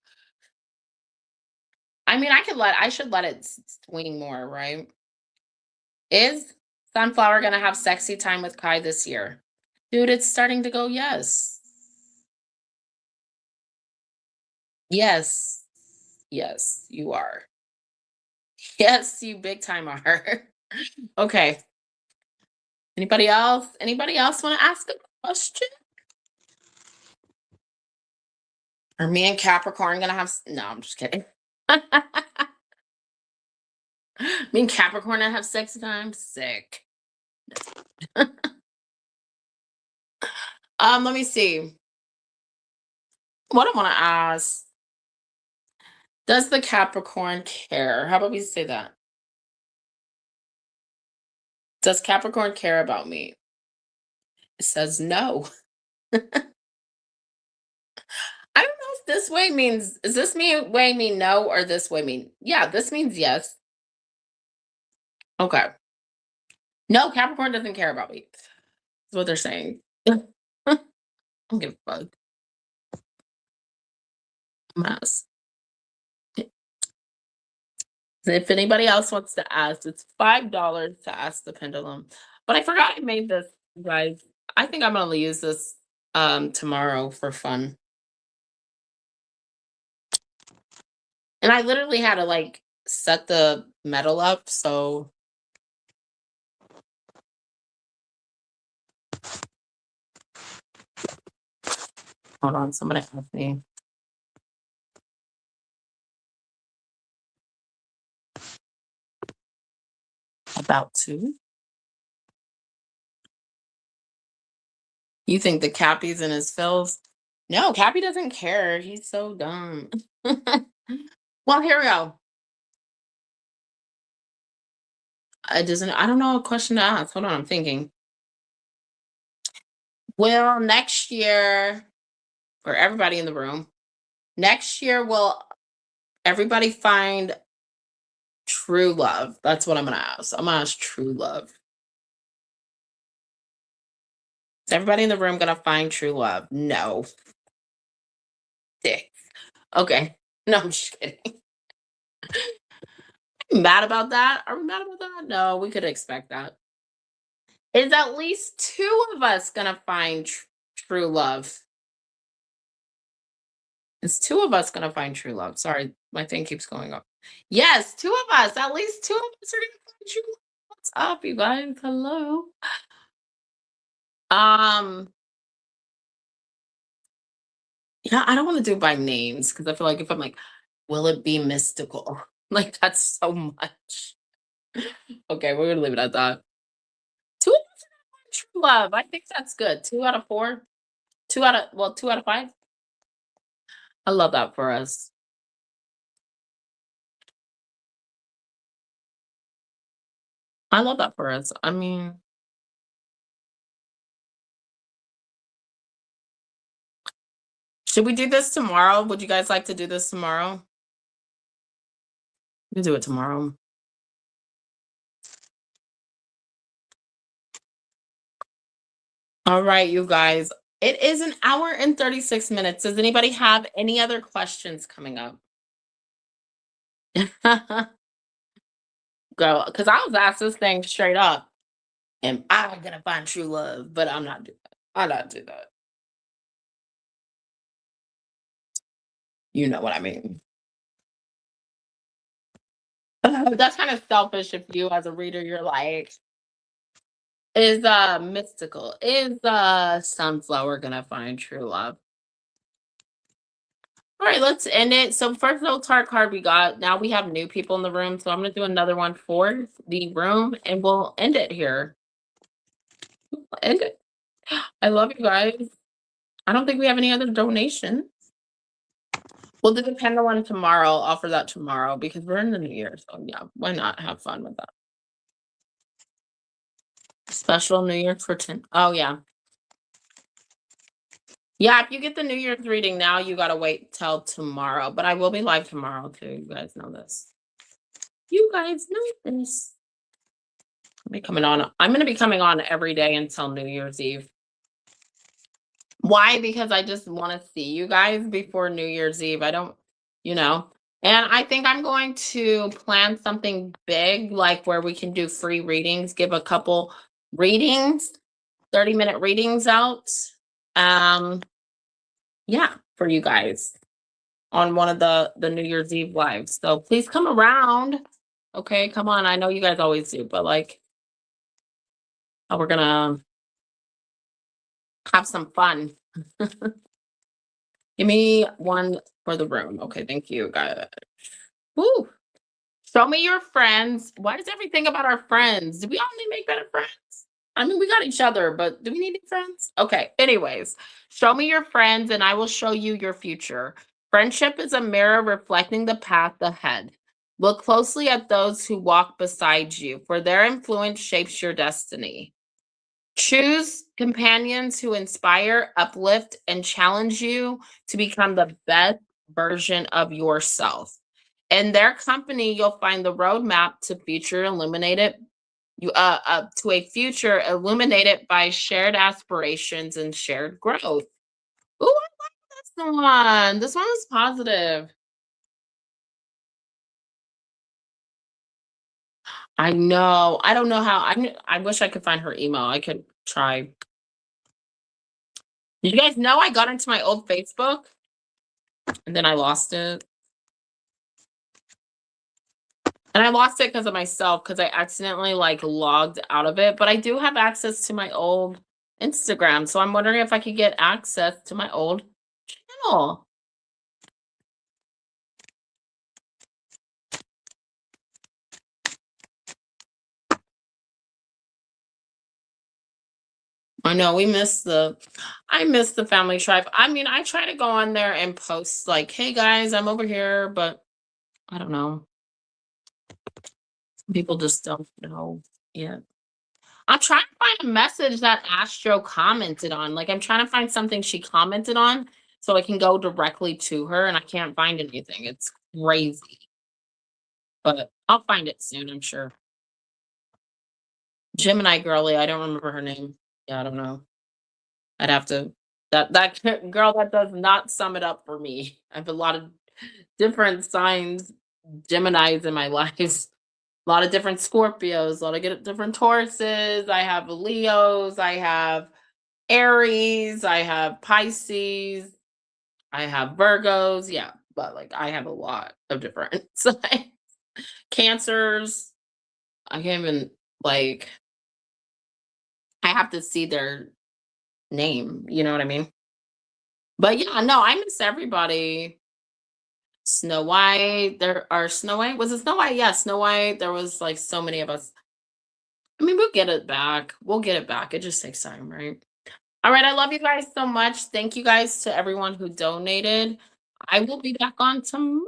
Speaker 2: I mean, I should let it swing more, right? Is Sunflower gonna have sexy time with Kai this year? Dude, it's starting to go yes. Yes. Yes, you are. Yes, you big time are. Okay. Anybody else? Anybody else want to ask a question? Are me and Capricorn gonna have no, I'm just kidding. Me and Capricorn gonna have sex time? Sick. Let me see. What I want to ask. Does the Capricorn care? How about we say that? Does Capricorn care about me? It says no. I don't know if this way means, is this way mean no or this way mean, yeah, this means yes. Okay. No, Capricorn doesn't care about me. That's what they're saying. I don't give a fuck. Mess. If anybody else wants to ask, it's $5 to ask the pendulum. But I forgot I made this, guys. I think I'm gonna use this tomorrow for fun. And I literally had to like set the metal up, so hold on, somebody asked me. About to. You think the Cappy's in his fills? No, Cappy doesn't care. He's so dumb. Well, here we go. I don't know a question to ask. Hold on, I'm thinking. Well, next year, for everybody in the room, Next year, will everybody find true love? That's what I'm gonna ask. I'm gonna ask true love. Is everybody in the room gonna find true love? No. Dick. Okay. No, I'm just kidding. Mad about that? Are we mad about that? No, we could expect that. Is at least two of us gonna find true love? Is two of us gonna find true love? Sorry, my thing keeps going up. Yes, two of us. At least two of us are gonna find true love. What's up, you guys? Hello. Um, yeah, I don't want to do by names because I feel like if I'm like, will it be mystical? Like that's so much. Okay, we're gonna leave it at that. Two of us are gonna find true love. I think that's good. 2 out of 4. 2 out of 5. I love that for us. I love that for us. I mean, should we do this tomorrow? Would you guys like to do this tomorrow? We can do it tomorrow. All right, you guys. It is an hour and 36 minutes. Does anybody have any other questions coming up? Go, because I was asked this thing straight up. Am I gonna find true love? But I'm not doing that. I'm not do that. You know what I mean. That's kind of selfish if you as a reader, you're like, is mystical. Is sunflower gonna find true love? All right, let's end it. So first little tart card we got. Now we have new people in the room. So I'm gonna do another one for the room and we'll end it here. End it. I love you guys. I don't think we have any other donations. We'll do the Panda one tomorrow. I'll offer that tomorrow because we're in the new year. So yeah, why not have fun with that? Special New Year's for 10. Oh yeah. Yeah, if you get the New Year's reading now, you gotta wait till tomorrow. But I will be live tomorrow too. You guys know this. You guys know this. I'll be coming on. I'm gonna be coming on every day until New Year's Eve. Why? Because I just want to see you guys before New Year's Eve. I don't, you know. And I think I'm going to plan something big, like where we can do free readings, give a couple readings, 30-minute readings out. Yeah, for you guys on one of the New Year's Eve lives. So please come around. Okay, come on. I know you guys always do, but like we're gonna have some fun. Give me one for the room. Okay, thank you, guys. Woo. Show me your friends. Why does everything about our friends? Do we all need to make better friends? I mean, we got each other, but do we need any friends? Okay, anyways, show me your friends and I will show you your future. Friendship is a mirror reflecting the path ahead. Look closely at those who walk beside you, for their influence shapes your destiny. Choose companions who inspire, uplift, and challenge you to become the best version of yourself. In their company, you'll find the roadmap to future illuminated to a future illuminated by shared aspirations and shared growth. Ooh, I like this one. This one is positive. I know. I don't know how. I wish I could find her email. I could try. Did you guys know I got into my old Facebook and then I lost it? And I lost it because of myself because I accidentally like logged out of it. But I do have access to my old Instagram. So I'm wondering if I could get access to my old channel. I know I miss the family tribe. I mean, I try to go on there and post like, hey guys, I'm over here, but I don't know. People just don't know yet. I'm trying to find a message that Astro commented on. Like I'm trying to find something she commented on so I can go directly to her, and I can't find anything. It's crazy. But I'll find it soon, I'm sure. Gemini girly, I don't remember her name. Yeah, I don't know. I'd have to that girl, that does not sum it up for me. I have a lot of different signs, Geminis in my life. A lot of different Scorpios, a lot of different Tauruses. I have Leos, I have Aries, I have Pisces, I have Virgos. Yeah, but like I have a lot of different signs. Cancers. I can't even like I have to see their name, you know what I mean? But yeah, no, I miss everybody. Snow White, there are Snow White. Was it Snow White? Yeah, Snow White. There was like so many of us. I mean, we'll get it back. We'll get it back. It just takes time, right? All right. I love you guys so much. Thank you guys to everyone who donated. I will be back on tomorrow.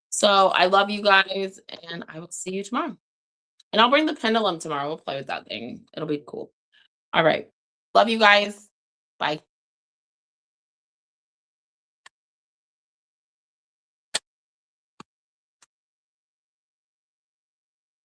Speaker 2: So I love you guys, and I will see you tomorrow. And I'll bring the pendulum tomorrow. We'll play with that thing. It'll be cool. All right. Love you guys. Bye.